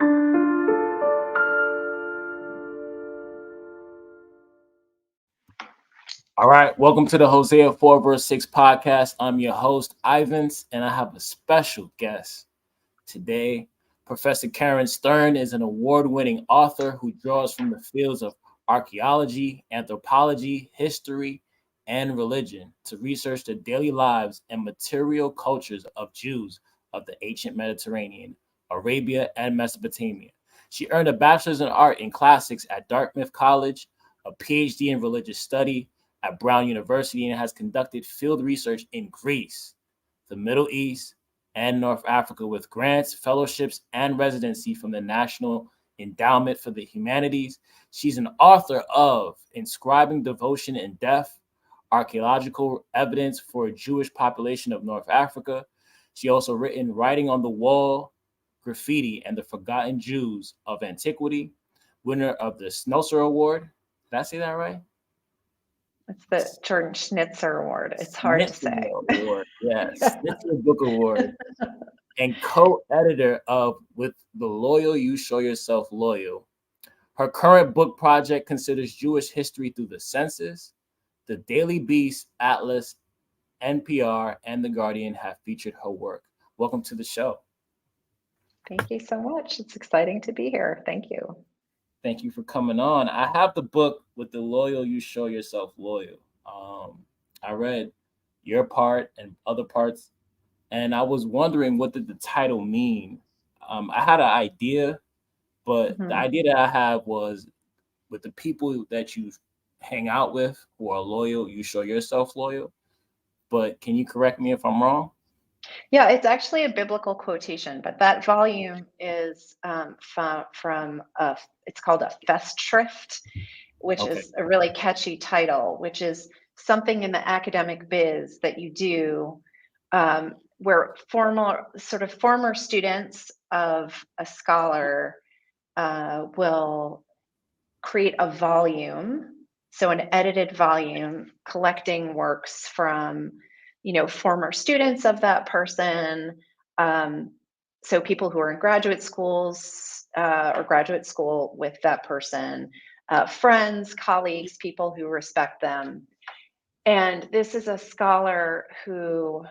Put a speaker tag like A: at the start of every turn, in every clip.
A: All right, welcome to the Hosea 4 verse 6 podcast. I'm your host, Ivans, and I have a special guest today. Professor Karen Stern is an award-winning author who draws from the fields of archaeology, anthropology, history, and religion to research the daily lives and material cultures of Jews of the ancient Mediterranean, Arabia, and Mesopotamia. She earned a bachelor's in art in classics at Dartmouth College, a Ph.D. in religious study at Brown University, and has conducted field research in Greece, the Middle East, and North Africa with grants, fellowships, and residency from the National Endowment for the Humanities. She's an author of Inscribing Devotion and Death, Archaeological Evidence for a Jewish Population of North Africa. She also written Writing on the Wall, Graffiti, and the Forgotten Jews of Antiquity, winner of the Schnitzer Award. Did I say that right?
B: It's the Jordan Schnitzer Award. It's hard to say.
A: Award, yes. Schnitzer Book Award. And co-editor of With the Loyal, You Show Yourself Loyal. Her current book project considers Jewish history through the census. The Daily Beast, Atlas, NPR, and The Guardian have featured her work. Welcome to the show.
B: Thank you so much. It's exciting to be here. Thank you.
A: Thank you for coming on. I have the book With the Loyal, You Show Yourself Loyal. I read your part and other parts, and I was wondering, what did the title mean? I had an idea, but the idea that I had was, with the people that you hang out with who are loyal, you show yourself loyal. But can you correct me if I'm wrong?
B: Yeah, it's actually a biblical quotation, but that volume is from it's called a festschrift, which is a really catchy title, which is something in the academic biz that you do where former students of a scholar will create a volume, so an edited volume collecting works from former students of that person, so people who are in graduate schools or graduate school with that person, friends, colleagues, people who respect them. And this is a scholar who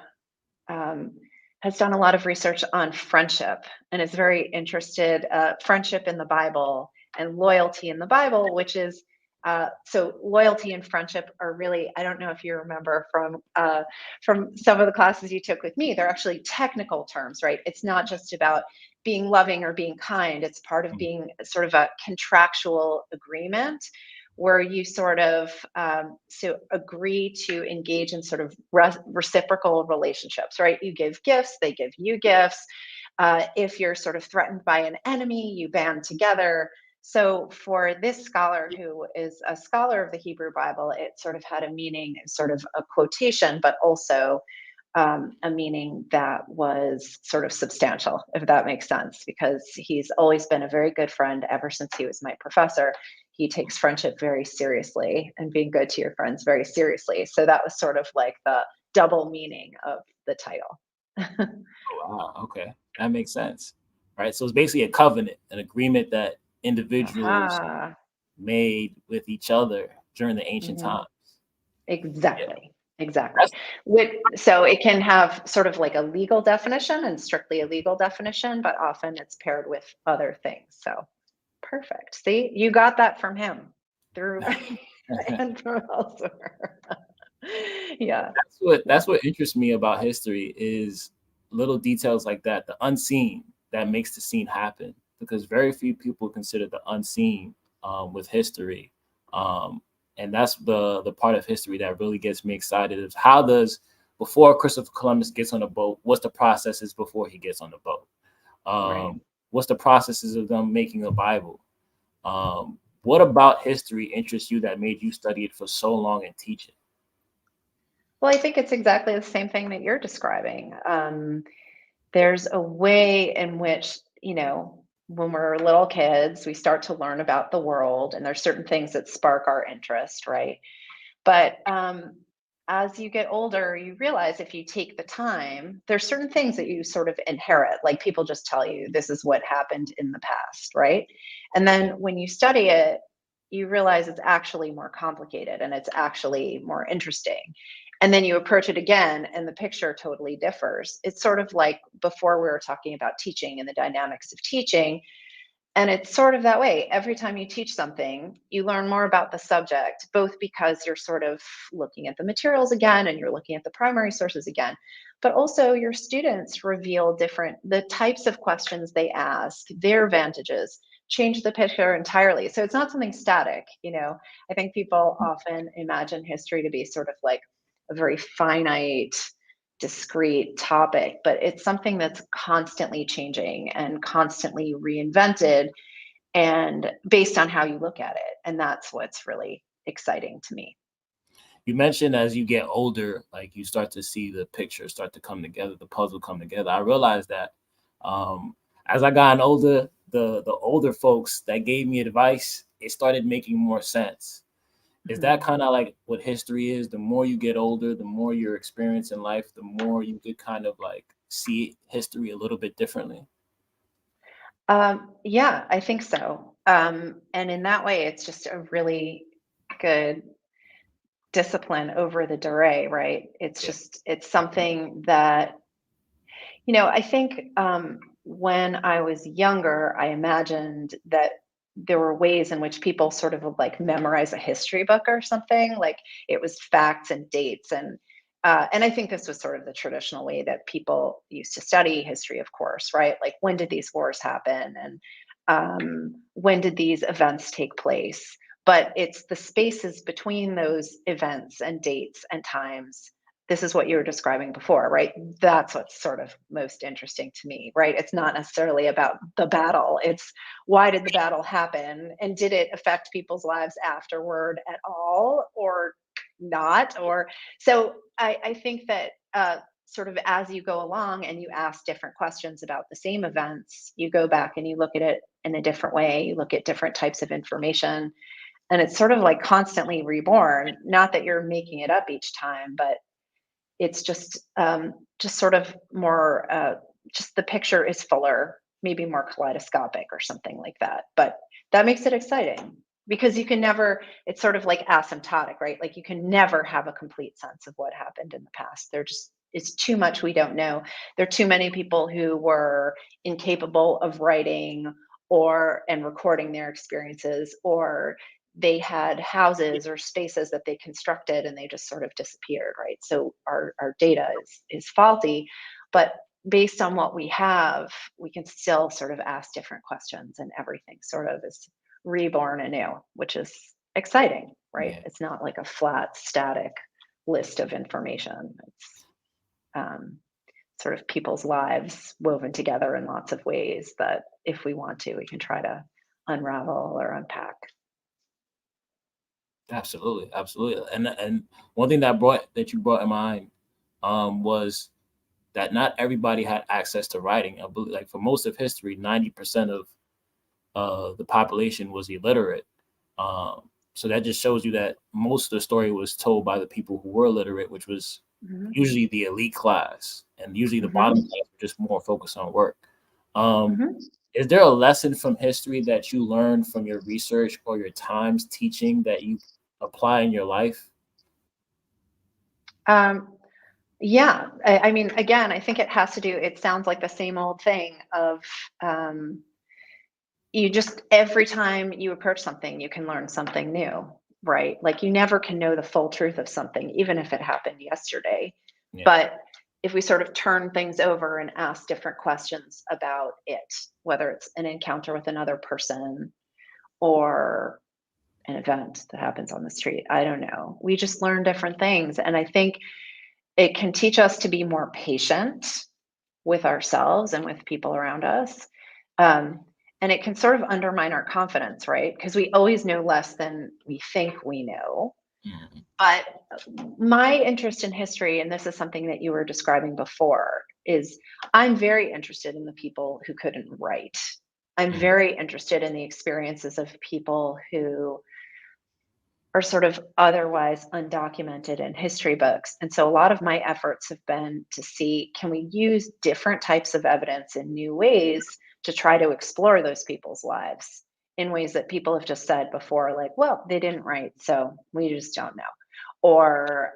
B: has done a lot of research on friendship and is very interested friendship in the Bible and loyalty in the Bible, which is so loyalty and friendship are really, I don't know if you remember from some of the classes you took with me, they're actually technical terms, right? It's not just about being loving or being kind. It's part of being sort of a contractual agreement where you sort of agree to engage in sort of reciprocal relationships, right? You give gifts, they give you gifts. If you're sort of threatened by an enemy, you band together. So for this scholar, who is a scholar of the Hebrew Bible, it sort of had a meaning, sort of a quotation, but also a meaning that was sort of substantial, if that makes sense, because he's always been a very good friend ever since he was my professor. He takes friendship very seriously and being good to your friends very seriously. So that was sort of like the double meaning of the title.
A: Oh, wow. Okay. That makes sense. Right. So it's basically a covenant, an agreement that individuals made with each other during the ancient times.
B: Exactly. Yeah. Exactly. So it can have sort of like a legal definition and strictly a legal definition, but often it's paired with other things. So perfect. See, you got that from him through and from elsewhere. Yeah.
A: That's what interests me about history, is little details like that, the unseen that makes the scene happen, because very few people consider the unseen with history. And that's the part of history that really gets me excited, is how does, before Christopher Columbus gets on a boat, what's the processes before he gets on the boat?
B: Right.
A: What's the processes of them making a Bible? What about history interests you that made you study it for so long and teach it?
B: Well, I think it's exactly the same thing that you're describing. There's a way in which, when we're little kids, we start to learn about the world, and there's certain things that spark our interest, right? But as you get older, you realize if you take the time, there's certain things that you sort of inherit. Like people just tell you this is what happened in the past, right? And then when you study it, you realize it's actually more complicated and it's actually more interesting. And then you approach it again and the picture totally differs. It's sort of like before we were talking about teaching and the dynamics of teaching. And it's sort of that way. Every time you teach something, you learn more about the subject, both because you're sort of looking at the materials again and you're looking at the primary sources again, but also your students reveal the types of questions they ask, their advantages, change the picture entirely. So it's not something static, you know. I think people often imagine history to be sort of like a very finite, discrete topic, but it's something that's constantly changing and constantly reinvented and based on how you look at it. And that's what's really exciting to me.
A: You mentioned as you get older, like you start to see the picture start to come together, the puzzle come together. I realized that as I got older, the older folks that gave me advice, it started making more sense. Is that kind of like what history is? The more you get older, the more your experience in life, the more you could kind of like see history a little bit differently.
B: Yeah, I think so. And in that way, it's just a really good discipline over the durée, right? It's
A: Yeah.
B: just, it's something that, you know, I think when I was younger, I imagined that there were ways in which people sort of would like memorize a history book or something, like it was facts and dates and I think this was sort of the traditional way that people used to study history, of course, right? Like when did these wars happen and when did these events take place? But it's the spaces between those events and dates and times. This is what you were describing before, right? That's what's sort of most interesting to me, right? It's not necessarily about the battle. It's why did the battle happen? And did it affect people's lives afterward at all or not? Or so I think that sort of as you go along and you ask different questions about the same events, you go back and you look at it in a different way. You look at different types of information. And it's sort of like constantly reborn. Not that you're making it up each time, but it's just sort of more just the picture is fuller, maybe more kaleidoscopic or something like that. But that makes it exciting because you can never, it's sort of like asymptotic, right? Like you can never have a complete sense of what happened in the past. There just it's too much we don't know. There are too many people who were incapable of writing or and recording their experiences, or they had houses or spaces that they constructed and they just sort of disappeared, right? So our data is faulty, but based on what we have, we can still sort of ask different questions and everything sort of is reborn anew, which is exciting, right?
A: Yeah.
B: It's not like a flat, static list of information. It's sort of people's lives woven together in lots of ways that if we want to, we can try to unravel or unpack.
A: Absolutely, absolutely. And one thing that you brought in mind was that not everybody had access to writing. I believe, like for most of history, 90% of the population was illiterate. So that just shows you that most of the story was told by the people who were literate, which was
B: Mhm.
A: usually the elite class, and usually the bottom
B: Mhm.
A: class were just more focused on work. Um,
B: Mhm.
A: is there a lesson from history that you learned from your research or your times teaching that you apply in your life?
B: Um, yeah, I mean, again, I think it has to do. It sounds like the same old thing of um, you just every time you approach something, you can learn something new, right? Like you never can know the full truth of something, even if it happened yesterday.
A: Yeah.
B: But if we sort of turn things over and ask different questions about it, whether it's an encounter with another person or an event that happens on the street, I don't know. We just learn different things. And I think it can teach us to be more patient with ourselves and with people around us. Um, and it can sort of undermine our confidence, right? Because we always know less than we think we know.
A: Mhm.
B: But my interest in history, and this is something that you were describing before, is I'm very interested in the people who couldn't write. I'm
A: Mhm.
B: very interested in the experiences of people who are sort of otherwise undocumented in history books. And so a lot of my efforts have been to see, can we use different types of evidence in new ways to try to explore those people's lives in ways that people have just said before, like, well, they didn't write, so we just don't know. Or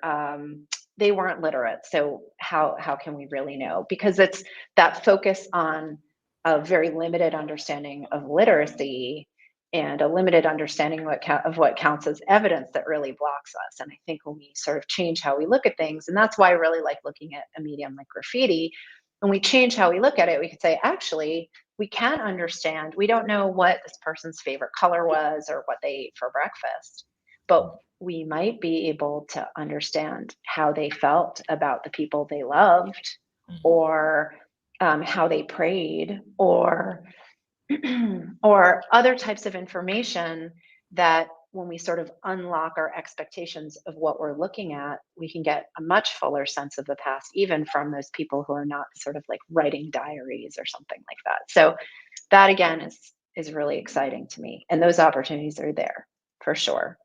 B: they weren't literate, so how can we really know? Because it's that focus on a very limited understanding of literacy and a limited understanding of what counts as evidence that really blocks us. And I think when we sort of change how we look at things, and that's why I really like looking at a medium like graffiti, when we change how we look at it, we could say, actually, we can understand. We don't know what this person's favorite color was or what they ate for breakfast, but we might be able to understand how they felt about the people they loved, or how they prayed, or or other types of information that when we sort of unlock our expectations of what we're looking at, we can get a much fuller sense of the past, even from those people who are not sort of like writing diaries or something like that. So that again is really exciting to me. And those opportunities are there for sure.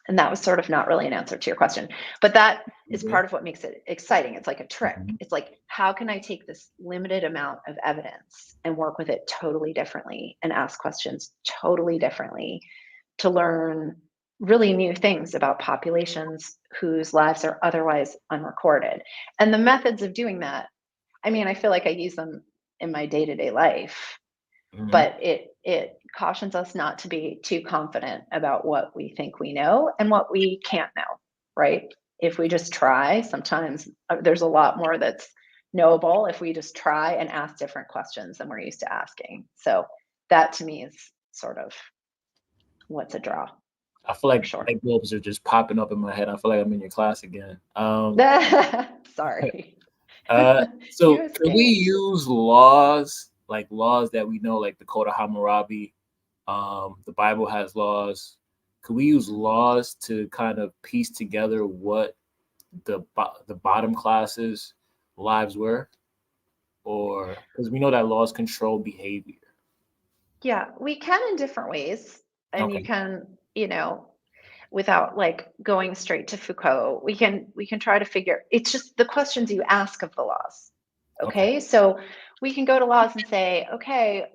B: And that was sort of not really an answer to your question, but that is part of what makes it exciting. It's like a trick. It's like, how can I take this limited amount of evidence and work with it totally differently and ask questions totally differently to learn really new things about populations whose lives are otherwise unrecorded? And the methods of doing that, I mean, I feel like I use them in my day-to-day life, but it cautions us not to be too confident about what we think we know and what we can't know, right? If we just try, sometimes there's a lot more that's knowable if we just try and ask different questions than we're used to asking. So that to me is sort of what's a draw.
A: I feel like light bulbs are just popping up in my head. I feel like I'm in your class again.
B: Sorry.
A: So can we use laws, like laws that we know, like the Code of Hammurabi? The Bible has laws. Could we use laws to kind of piece together what the bottom classes' lives were? Or because we know that laws control behavior.
B: Yeah, we can in different ways. And you can, without like going straight to Foucault, we can try to figure, it's just the questions you ask of the laws. Okay. So we can go to laws and say, okay,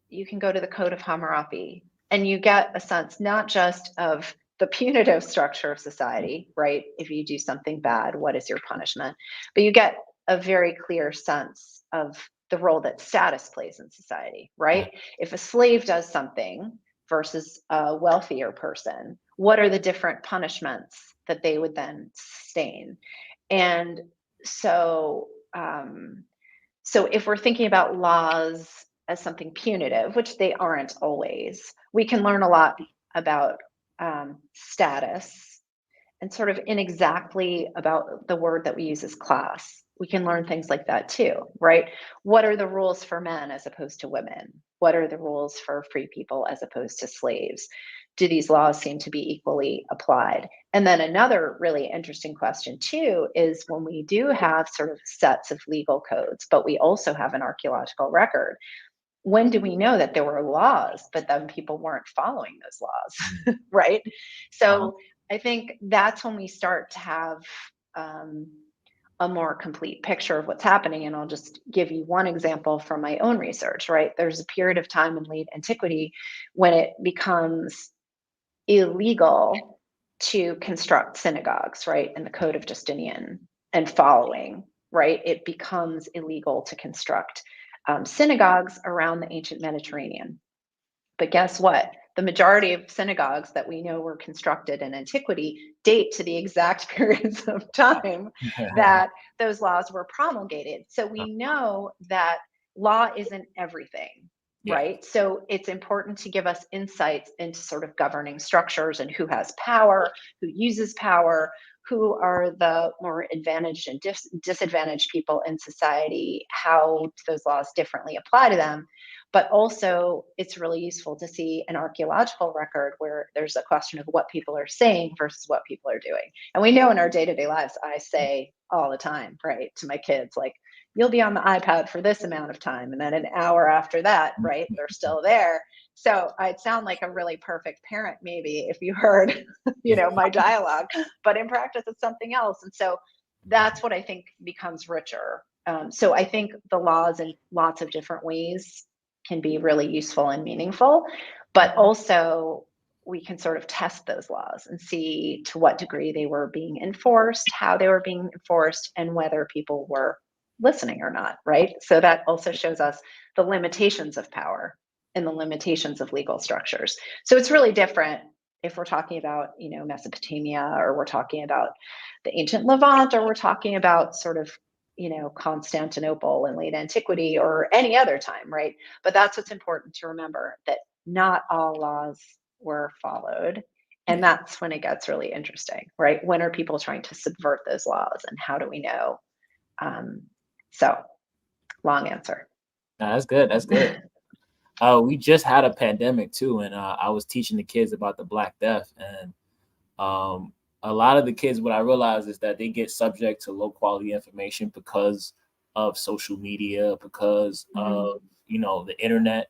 B: you can go to the Code of Hammurabi and you get a sense not just of the punitive structure of society, right? If you do something bad, what is your punishment? But you get a very clear sense of the role that status plays in society, right? If a slave does something versus a wealthier person, what are the different punishments that they would then sustain? And so, so if we're thinking about laws as something punitive, which they aren't always, we can learn a lot about status and sort of inexactly about the word that we use as class. We can learn things like that too, right? What are the rules for men as opposed to women? What are the rules for free people as opposed to slaves? Do these laws seem to be equally applied? And then another really interesting question too is when we do have sort of sets of legal codes, but we also have an archaeological record, when do we know that there were laws, but then people weren't following those laws, right? So I think that's when we start to have a more complete picture of what's happening. And I'll just give you one example from my own research, right? There's a period of time in late antiquity when it becomes illegal to construct synagogues, right? In the Code of Justinian and following, right? It becomes illegal to construct synagogues around the ancient Mediterranean. But guess what? The majority of synagogues that we know were constructed in antiquity date to the exact periods of time that those laws were promulgated. So we know that law isn't everything, right? So it's important to give us insights into sort of governing structures and who has power, who uses power, who are the more advantaged and disadvantaged people in society, how those laws differently apply to them. But also, it's really useful to see an archaeological record where there's a question of what people are saying versus what people are doing. And we know in our day-to-day lives, I say all the time, right, to my kids, like, you'll be on the iPad for this amount of time. And then an hour after that, right, they're still there. So I'd sound like a really perfect parent, maybe, if you heard, my dialogue, but in practice, it's something else. And so that's what I think becomes richer. So I think the laws in lots of different ways can be really useful and meaningful, but also we can sort of test those laws and see to what degree they were being enforced, how they were being enforced, and whether people were listening or not, right? So that also shows us the limitations of power and the limitations of legal structures. So it's really different if we're talking about, Mesopotamia, or we're talking about the ancient Levant, or we're talking about sort of, Constantinople in late antiquity, or any other time, right? But that's what's important to remember, that not all laws were followed. And that's when it gets really interesting, right? When are people trying to subvert those laws, and how do we know? So long answer.
A: No, that's good. That's good. We just had a pandemic too, and I was teaching the kids about the Black Death, and a lot of the kids, what I realized is that they get subject to low quality information because of social media, because of the internet,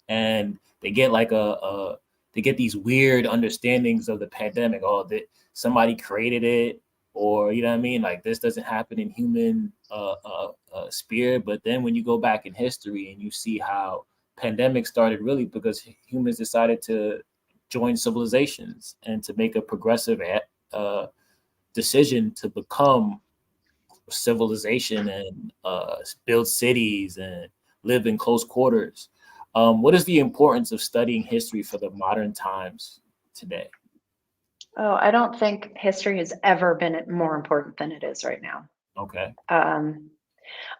A: and they get like they get these weird understandings of the pandemic. Oh, that somebody created it, or you know what I mean? Like, this doesn't happen in human spirit. But then when you go back in history and you see how pandemic started really because humans decided to join civilizations and to make a progressive decision to become civilization and build cities and live in close quarters. What is the importance of studying history for the modern times today?
B: Oh, I don't think history has ever been more important than it is right now.
A: Okay.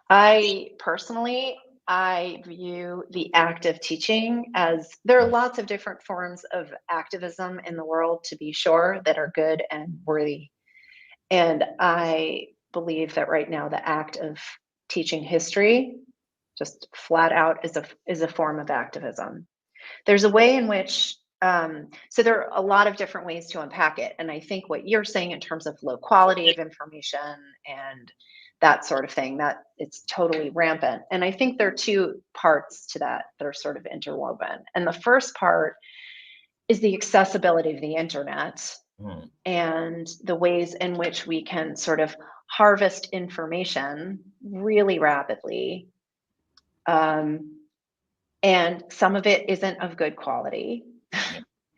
B: I personally, I view the act of teaching as, there are lots of different forms of activism in the world, to be sure, that are good and worthy. And I believe that right now the act of teaching history, just flat out, is a form of activism. There's a way in which, so there are a lot of different ways to unpack it. And I think what you're saying in terms of low quality of information and that sort of thing, that it's totally rampant. And I think there are two parts to that are sort of interwoven. And the first part is the accessibility of the internet and the ways in which we can sort of harvest information really rapidly. And some of it isn't of good quality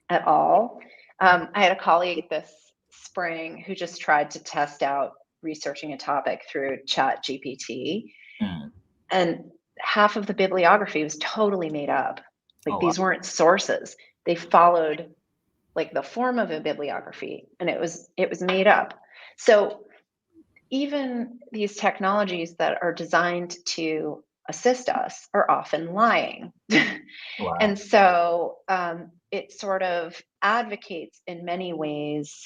B: at all. I had a colleague this spring who just tried to test out researching a topic through Chat GPT, and half of the bibliography was totally made up. Like, these weren't sources. They followed like the form of a bibliography, and it was made up. So even these technologies that are designed to assist us are often lying.
A: Wow.
B: And so it sort of advocates in many ways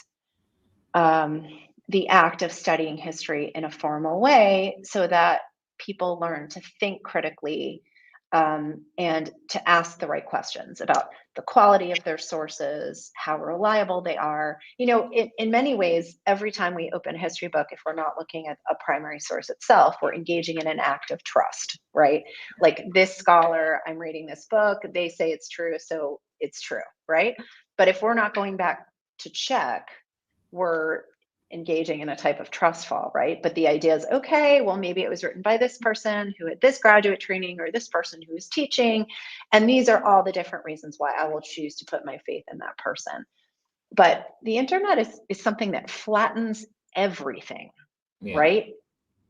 B: the act of studying history in a formal way, so that people learn to think critically and to ask the right questions about the quality of their sources, how reliable they are. In many ways, every time we open a history book, if we're not looking at a primary source itself, we're engaging in an act of trust, right? Like, this scholar, I'm reading this book, they say it's true, so it's true, right? But if we're not going back to check, we're engaging in a type of trust fall, right? But the idea is, okay, well, maybe it was written by this person who had this graduate training, or this person who is teaching. And these are all the different reasons why I will choose to put my faith in that person. But the internet is something that flattens everything, right?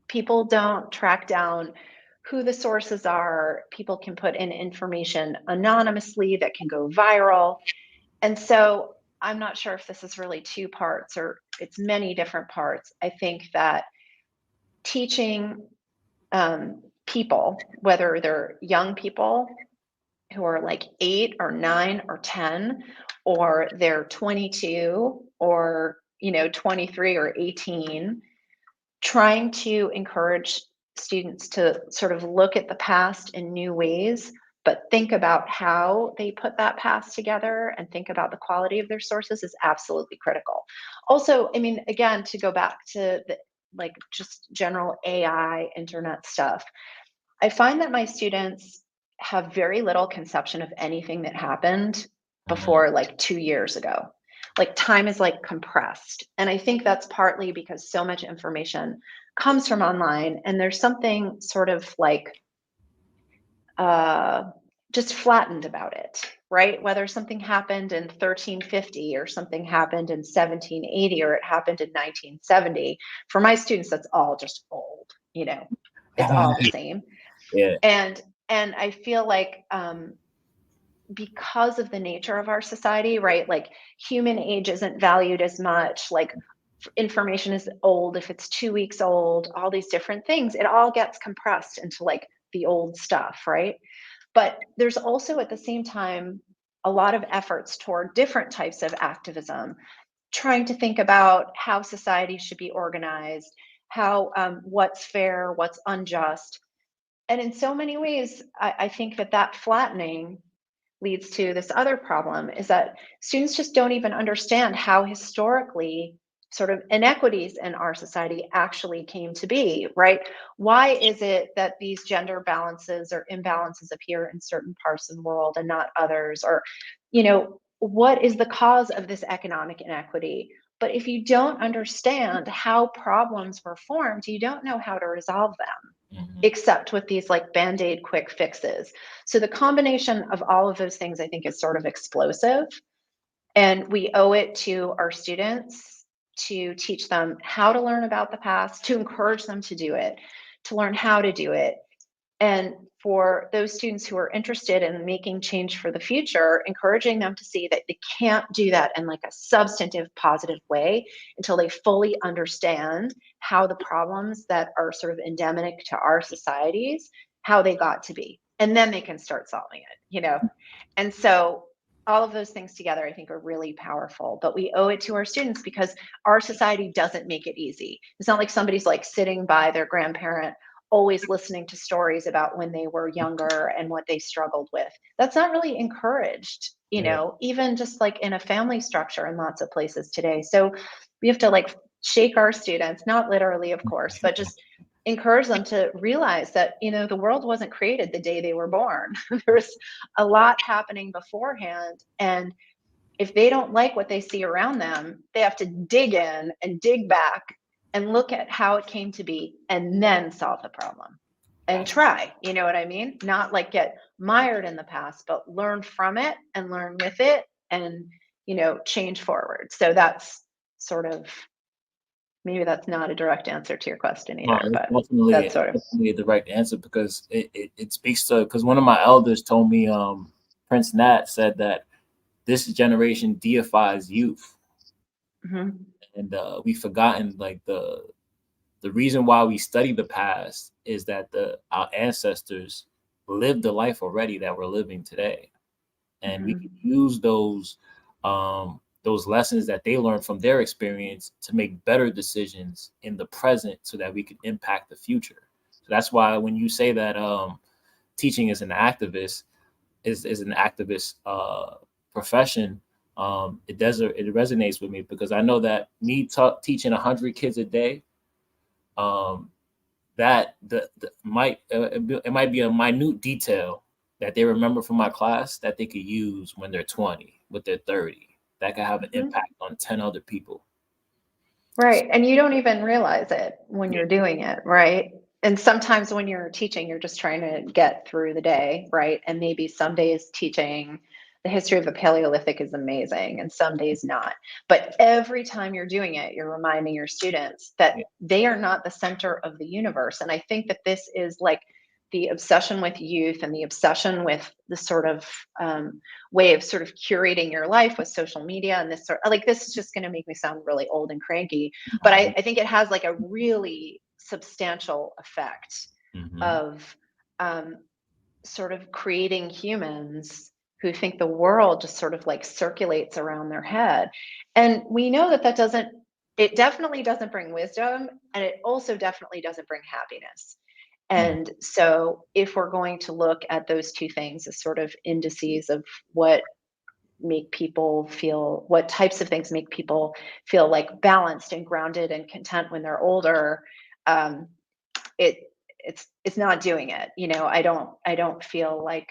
B: People don't track down who the sources are. People can put in information anonymously that can go viral. And so I'm not sure if this is really two parts or it's many different parts. I think that teaching people, whether they're young people who are like 8 or 9 or 10, or they're 22 or 23 or 18, trying to encourage students to sort of look at the past in new ways, but think about how they put that past together and think about the quality of their sources is absolutely critical. Also, I mean, again, to go back to like just general AI, internet stuff, I find that my students have very little conception of anything that happened before like 2 years ago. Like time is like compressed. And I think that's partly because so much information comes from online, and there's something sort of like just flattened about it, right? Whether something happened in 1350 or something happened in 1780 or it happened in 1970. For my students, that's all just old, you know, it's all the same.
A: Yeah.
B: And I feel like because of the nature of our society, right? Like human age isn't valued as much, like information is old if it's 2 weeks old, all these different things, it all gets compressed into like the old stuff, right? But there's also at the same time a lot of efforts toward different types of activism, trying to think about how society should be organized, how what's fair, what's unjust. And in so many ways, I think that that flattening leads to this other problem, is that students just don't even understand how historically sort of inequities in our society actually came to be, right? Why is it that these gender balances or imbalances appear in certain parts of the world and not others? Or, you know, what is the cause of this economic inequity? But if you don't understand how problems were formed, you don't know how to resolve them, except with these like band-aid quick fixes. So the combination of all of those things, I think, is sort of explosive. And we owe it to our students to teach them how to learn about the past, to encourage them to do it, to learn how to do it. And for those students who are interested in making change for the future, encouraging them to see that they can't do that in like a substantive, positive way until they fully understand how the problems that are sort of endemic to our societies, how they got to be. And then they can start solving it, you know? And so all of those things together, I think, are really powerful, but we owe it to our students because our society doesn't make it easy. It's not like somebody's like sitting by their grandparent always listening to stories about when they were younger and what they struggled with. That's not really encouraged, you know, even just like in a family structure in lots of places today. So we have to like shake our students, not literally, of course, but just encourage them to realize that, you know, the world wasn't created the day they were born. There's a lot happening beforehand. And if they don't like what they see around them, they have to dig in and dig back and look at how it came to be and then solve the problem and try, you know what I mean? Not like get mired in the past, but learn from it and learn with it and, you know, change forward. So that's sort of, maybe that's not a direct answer to your question
A: No,
B: either,
A: it's
B: but
A: definitely,
B: that's sort of.
A: definitely the right answer because it speaks to, because one of my elders told me, Prince Nat said that this generation deifies youth, and we've forgotten like the reason why we study the past is that our ancestors lived the life already that we're living today, and we can use those lessons that they learned from their experience to make better decisions in the present so that we can impact the future. So that's why when you say that teaching is an activist is an activist profession, it resonates with me because I know that me teaching 100 kids a day, that it might be a minute detail that they remember from my class that they could use when they're 20, with their 30, that could have an impact on 10 other people.
B: Right. And you don't even realize it when you're doing it, right? And sometimes when you're teaching, you're just trying to get through the day, right? And maybe some days teaching the history of the Paleolithic is amazing and some days not. But every time you're doing it, you're reminding your students that they are not the center of the universe. And I think that this is like the obsession with youth and the obsession with the sort of way of sort of curating your life with social media and this sort of, like, this is just going to make me sound really old and cranky, but I think it has like a really substantial effect of sort of creating humans who think the world just sort of like circulates around their head. And we know that it definitely doesn't bring wisdom, and it also definitely doesn't bring happiness. And so if we're going to look at those two things as sort of indices of what make people feel, what types of things make people feel like balanced and grounded and content when they're older, um, it's not doing it. I don't feel like,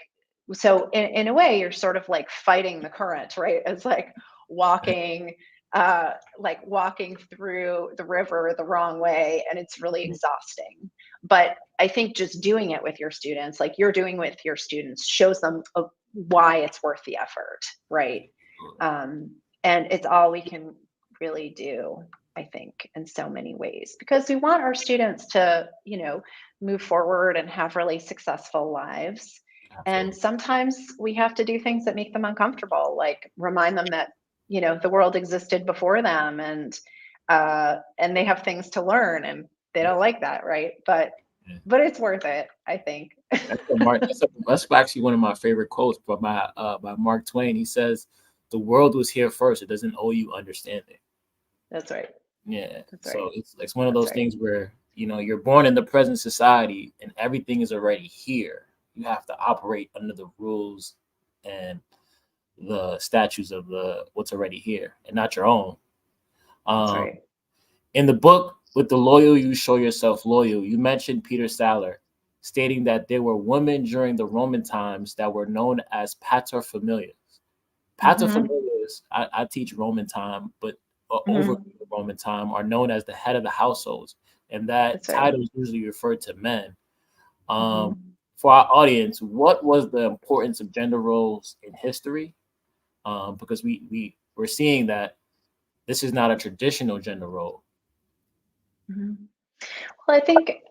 B: so in a way you're sort of like fighting the current, right? It's walking walking through the river the wrong way, and it's really exhausting. But I think just doing it with your students, like you're doing with your students, shows them why it's worth the effort, right? And it's all we can really do, I think, in so many ways, because we want our students to, move forward and have really successful lives. And
A: Absolutely.
B: sometimes we have to do things that make them uncomfortable, like remind them that, the world existed before them, and they have things to learn, and they
A: Yeah.
B: don't like that, right? But
A: Yeah.
B: but it's worth it, I think.
A: That's actually one of my favorite quotes by Mark Twain. He says, "The world was here first. It doesn't owe you understanding."
B: That's right.
A: Yeah.
B: That's right.
A: So it's one of
B: That's
A: those
B: right.
A: things where you're born in the present society and everything is already here. You have to operate under the rules and the statutes of the what's already here and not your own.
B: That's
A: Um,
B: right.
A: in the book, With the Loyal You Show Yourself Loyal, you mentioned Peter Saller, stating that there were women during the Roman times that were known as paterfamilias.
B: Hmm.
A: Paterfamilias, I teach Roman time, but over
B: Hmm.
A: the Roman time are known as the head of the households, and that
B: That's right.
A: title is usually referred to men. Um,
B: Hmm.
A: for our audience, what was the importance of gender roles in history? Because we're seeing that this is not a traditional gender role.
B: Hmm. Well, I think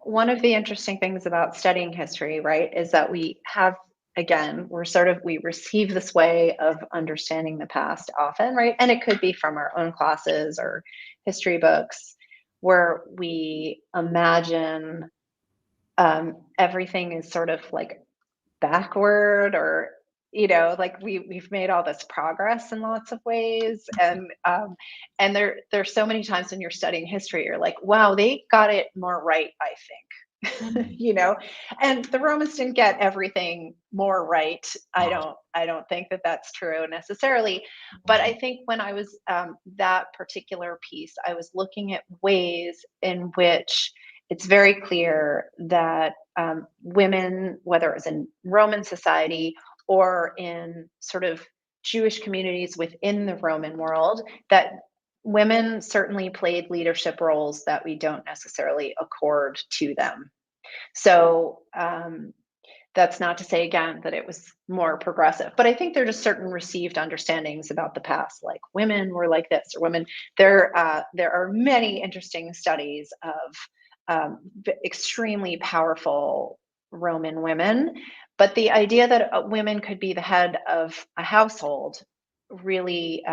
B: one of the interesting things about studying history, right, is that we have, again, we receive this way of understanding the past often, right? And it could be from our own classes or history books, where we imagine everything is sort of like backward, or like we've made all this progress in lots of ways. And there's so many times when you're studying history, you're like, wow, they got it more right, I think.
A: Mhm.
B: And the Romans didn't get everything more right. i
A: Uh,
B: don't i don't think that that's true necessarily. But I
A: mhm.
B: think when I was that particular piece, I was looking at ways in which it's very clear that women, whether it was in Roman society or in sort of Jewish communities within the Roman world, that women certainly played leadership roles that we don't necessarily accord to them. So that's not to say, again, that it was more progressive, but I think there are just certain received understandings about the past, like women were like this, or women. There are many interesting studies of extremely powerful Roman women, but the idea that women could be the head of a household really,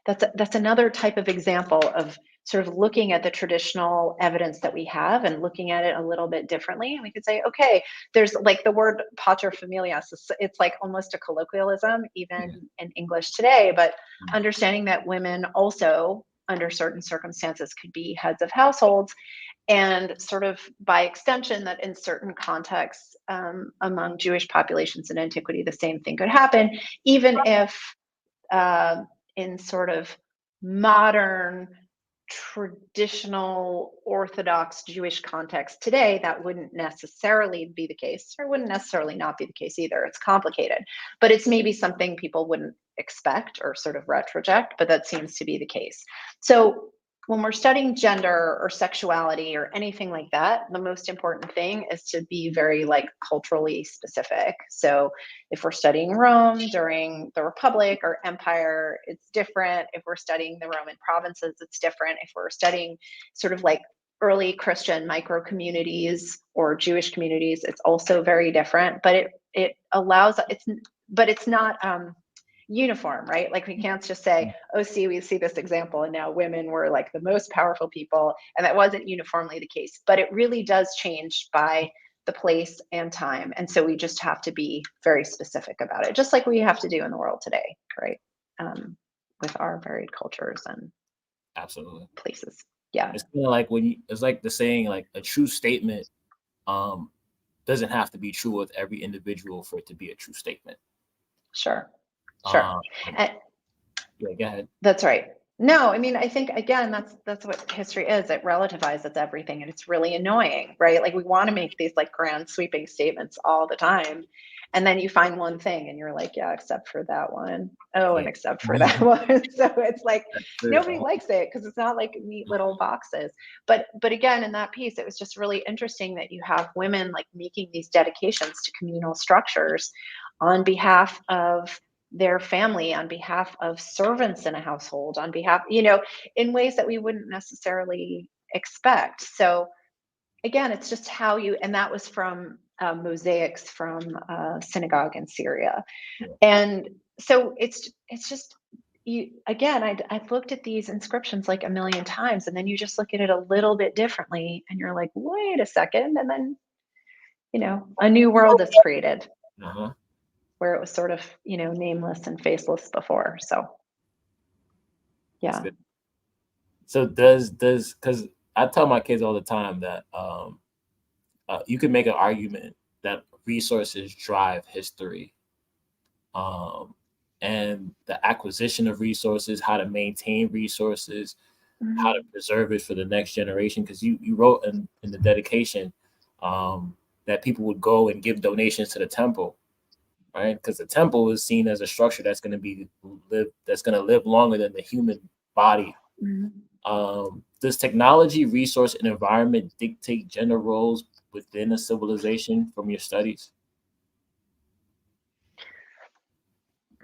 B: that's another type of example of sort of looking at the traditional evidence that we have and looking at it a little bit differently. And we could say, okay, there's like the word paterfamilias. It's like almost a colloquialism, even
A: Yeah.
B: in English today, but understanding that women also, under certain circumstances, could be heads of households, and sort of by extension, that in certain contexts among Jewish populations in antiquity, the same thing could happen, even if uh, in sort of modern, traditional Orthodox Jewish context today, that wouldn't necessarily be the case, or wouldn't necessarily not be the case either. It's complicated, but it's maybe something people wouldn't expect or sort of retroject, but that seems to be the case. So when we're studying gender or sexuality or anything like that, the most important thing is to be very like culturally specific. So if we're studying Rome during the Republic or Empire, it's different. If we're studying the Roman provinces, it's different. If we're studying sort of like early Christian micro communities or Jewish communities, it's also very different. But it allows it's not uniform, right? Like we can't just say, oh, see, we see this example, and now women were like the most powerful people, and that wasn't uniformly the case. But it really does change by the place and time. And so we just have to be very specific about it, just like we have to do in the world today, right? With our varied cultures and
A: Absolutely.
B: places. Yeah.
A: It's kind of like it's like the saying, like a true statement um, doesn't have to be true with every individual for it to be a true statement.
B: Sure.
A: Um,
B: And
A: yeah, go ahead.
B: that's right. No, I mean, I think again, that's what history is. It relativizes everything, and it's really annoying, right? Like we want to make these like grand sweeping statements all the time, and then you find one thing, and you're like, yeah, except for that one. Oh, and
A: Yeah.
B: except for that one. So it's like
A: That's true.
B: nobody likes it because it's not like neat little boxes. But again, in that piece, it was just really interesting that you have women like making these dedications to communal structures on behalf of their family, on behalf of servants in a household, on behalf, in ways that we wouldn't necessarily expect. So again, it's just how you, and that was from mosaics from synagogue in Syria.
A: Yeah.
B: And so it's just, you again, I've looked at these inscriptions like a million times, and then you just look at it a little bit differently, and you're like, wait a second, and then a new world is created
A: Uh-huh.
B: where it was sort of nameless and faceless before. So
A: That's
B: yeah.
A: good. So does because I tell my kids all the time that you can make an argument that resources drive history, and the acquisition of resources, how to maintain resources, how to preserve it for the next generation. Because you wrote in the dedication that people would go and give donations to the temple, right? Because the temple is seen as a structure that's going to live longer than the human body. Does technology, resource, and environment dictate gender roles within a civilization from your studies?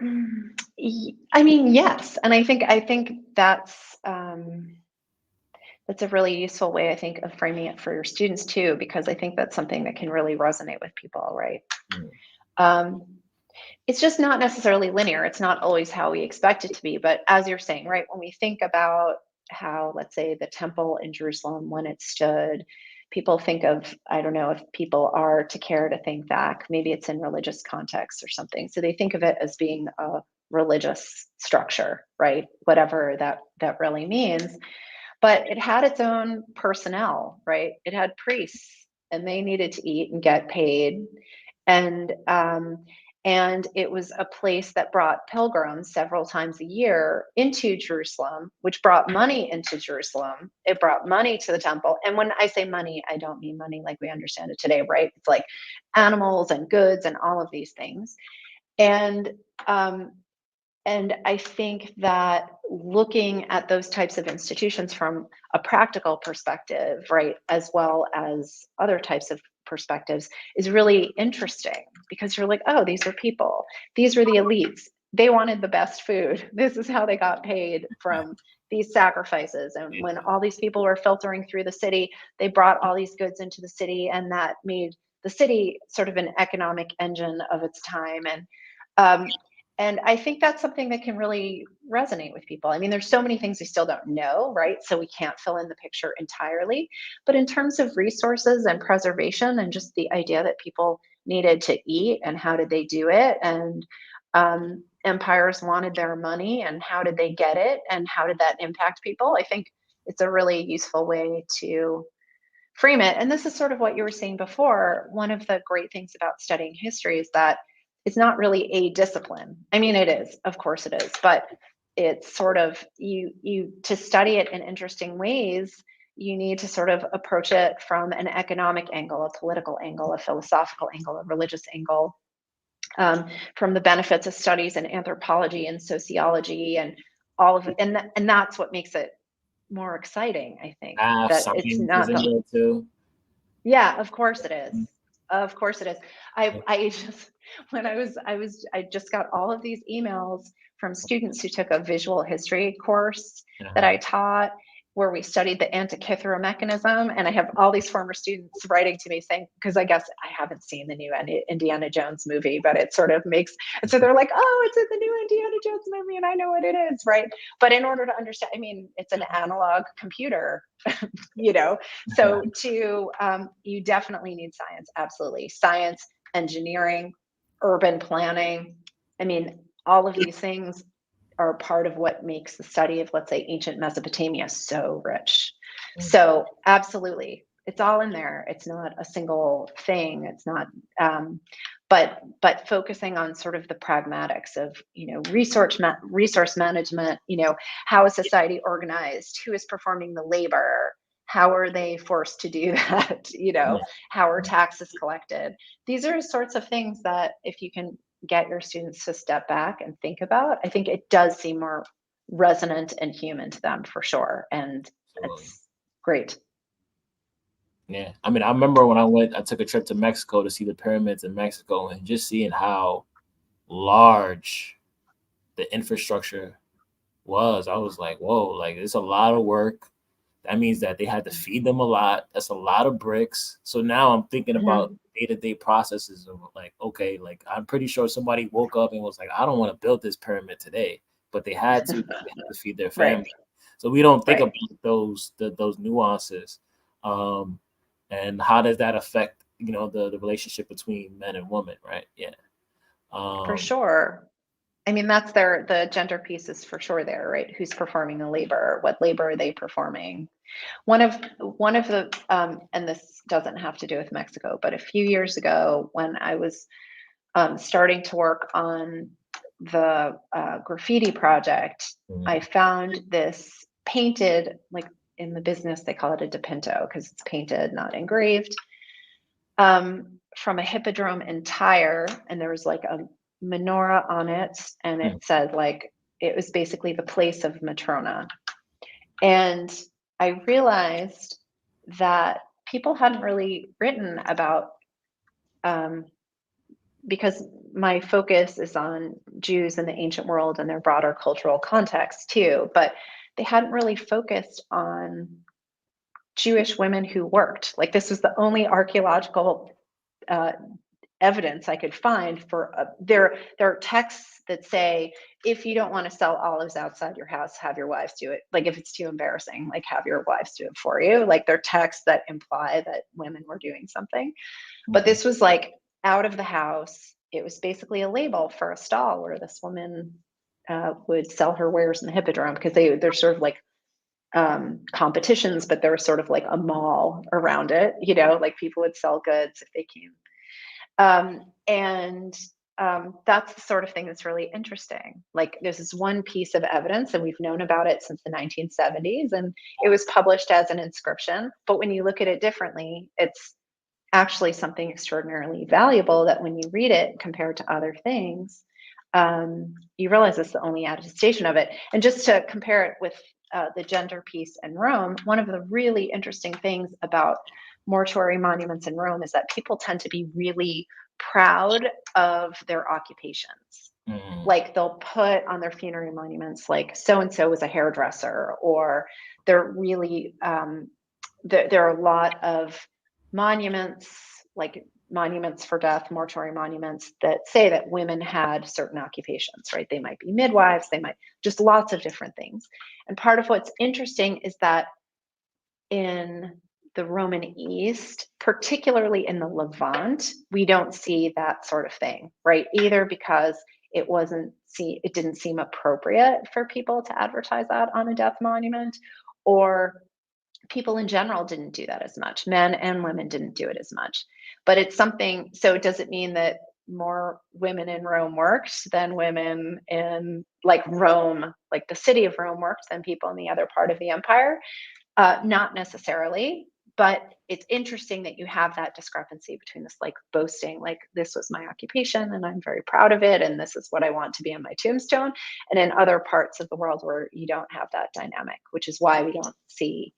B: I mean, yes, and I think that's a really useful way, I think, of framing it for your students too, because I think that's something that can really resonate with people, right? Um, it's just not necessarily linear. It's not always how we expect it to be. But as you're saying, right, when we think about how, let's say, the temple in Jerusalem, when it stood, people think of, I don't know if people are to care to think back, maybe it's in religious context or something. So they think of it as being a religious structure, right? Whatever that really means. But it had its own personnel, right? It had priests, and they needed to eat and get paid. And it was a place that brought pilgrims several times a year into Jerusalem, which brought money into Jerusalem. It brought money to the temple. And when I say money, I don't mean money like we understand it today, right? It's like animals and goods and all of these things. And um, and I think that looking at those types of institutions from a practical perspective, right, as well as other types of perspectives, is really interesting because you're like, oh, these are people. These were the elites. They wanted the best food. This is how they got paid from these sacrifices. And when all these people were filtering through the city, they brought all these goods into the city, and that made the city sort of an economic engine of its time. And I think that's something that can really resonate with people. I mean, there's so many things we still don't know, right? So we can't fill in the picture entirely. But in terms of resources and preservation, and just the idea that people needed to eat and how did they do it, and empires wanted their money and how did they get it, and how did that impact people, I think it's a really useful way to frame it. And this is sort of what you were saying before. One of the great things about studying history is that it's not really a discipline. I mean, it is, of course it is, but it's sort of you to study it in interesting ways, you need to sort of approach it from an economic angle, a political angle, a philosophical angle, a religious angle, from the benefits of studies in anthropology and sociology and all of it. And that's what makes it more exciting, I think, that it's
A: Science is
B: not
A: in
B: the,
A: there too.
B: yeah, of course it is. Of course it is. I just when I just got all of these emails from students who took a visual history course that I taught, where we studied the Antikythera mechanism, and I have all these former students writing to me saying, because I guess I haven't seen the new Indiana Jones movie, but it sort of makes, and so they're like, oh, it's in the new Indiana Jones movie, and I know what it is, right? But in order to understand, I mean, it's an analog computer, so you definitely need science, absolutely. Science, engineering, urban planning. I mean, all of these things are part of what makes the study of, let's say, ancient Mesopotamia so rich. So absolutely, it's all in there. It's not a single thing. It's not, but focusing on sort of the pragmatics of, resource management, how is society organized, who is performing the labor, how are they forced to do that, how are taxes collected. These are sorts of things that if you can get your students to step back and think about, I think it does seem more resonant and human to them for sure. And it's great.
A: Yeah. I mean, I remember when I took a trip to Mexico to see the pyramids in Mexico, and just seeing how large the infrastructure was. I was like, whoa, like it's a lot of work. That means that they had to feed them a lot. That's a lot of bricks. So now I'm thinking about day-to-day processes of like, okay, like I'm pretty sure somebody woke up and was like, I don't want to build this pyramid today, but they had to feed their family. Right. So we don't think about those nuances. And how does that affect, the relationship between men and women, right? Yeah.
B: For sure. I mean, that's the gender piece is for sure there, right? Who's performing the labor? What labor are they performing? One of the, and this doesn't have to do with Mexico, but a few years ago when I was starting to work on the graffiti project, I found this painted, like in the business, they call it a dipinto because it's painted, not engraved, from a hippodrome in Tyre. And there was like a menorah on it, and it said like, it was basically the place of Matrona. And I realized that people hadn't really written about, because my focus is on Jews in the ancient world and their broader cultural context too, but they hadn't really focused on Jewish women who worked. Like this was the only archaeological evidence I could find for there are texts that say, if you don't want to sell olives outside your house, have your wives do it. Like if it's too embarrassing, like have your wives do it for you. Like there are texts that imply that women were doing something. But this was like out of the house. It was basically a label for a stall where this woman would sell her wares in the hippodrome, because they're sort of like competitions, but there was sort of like a mall around it, like people would sell goods if they came. That's the sort of thing that's really interesting. Like this is one piece of evidence, and we've known about it since the 1970s, and it was published as an inscription. But when you look at it differently, it's actually something extraordinarily valuable that when you read it compared to other things, you realize it's the only attestation of it. And just to compare it with the gender piece in Rome, one of the really interesting things about mortuary monuments in Rome is that people tend to be really proud of their occupations. Like they'll put on their funerary monuments, like so-and-so was a hairdresser, or they're really, there are a lot of monuments, like monuments for death, mortuary monuments that say that women had certain occupations, right? They might be midwives, they might just lots of different things. And part of what's interesting is that in the Roman East, particularly in the Levant, we don't see that sort of thing, right? Either because it didn't seem appropriate for people to advertise that on a death monument, or people in general didn't do that as much. Men and women didn't do it as much. But it's something, so does it mean that more women in Rome worked than women in like Rome, like the city of Rome worked than people in the other part of the empire? Not necessarily, but it's interesting that you have that discrepancy between this like boasting, like this was my occupation and I'm very proud of it, and this is what I want to be on my tombstone, and in other parts of the world where you don't have that dynamic, which is why we don't see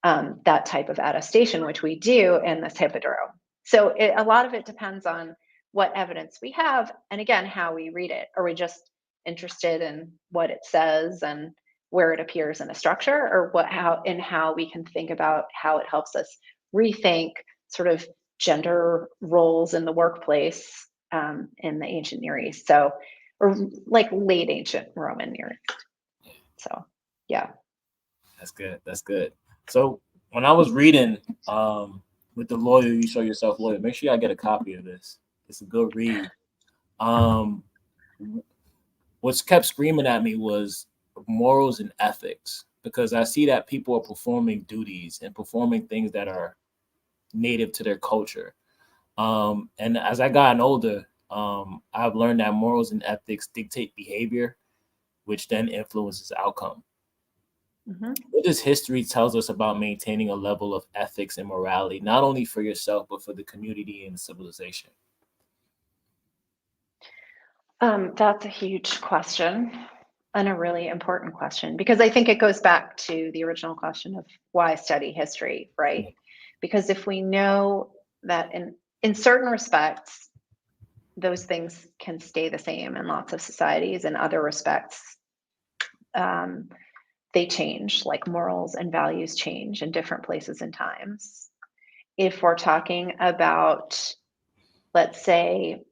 B: that type of attestation, which we do in this hippodrome. So a lot of it depends on what evidence we have, and again, how we read it. Are we just interested in what it says and where it appears in a structure, or how we can think about how it helps us rethink sort of gender roles in the workplace in the ancient Near East, or like late ancient Roman Near East. So yeah.
A: That's good. So when I was reading with the Loyal, You Show Yourself Loyal, make sure y'all get a copy of this. It's a good read. What's kept screaming at me was morals and ethics, because I see that people are performing duties and performing things that are native to their culture. And as I gotten older, I've learned that morals and ethics dictate behavior, which then influences outcome.
B: Mm-hmm.
A: What does history tells us about maintaining a level of ethics and morality, not only for yourself, but for the community and civilization?
B: That's a huge question and a really important question, because I think it goes back to the original question of why study history, right? Because if we know that in certain respects, those things can stay the same in lots of societies, in other respects, they change, like morals and values change in different places and times. If we're talking about, let's say,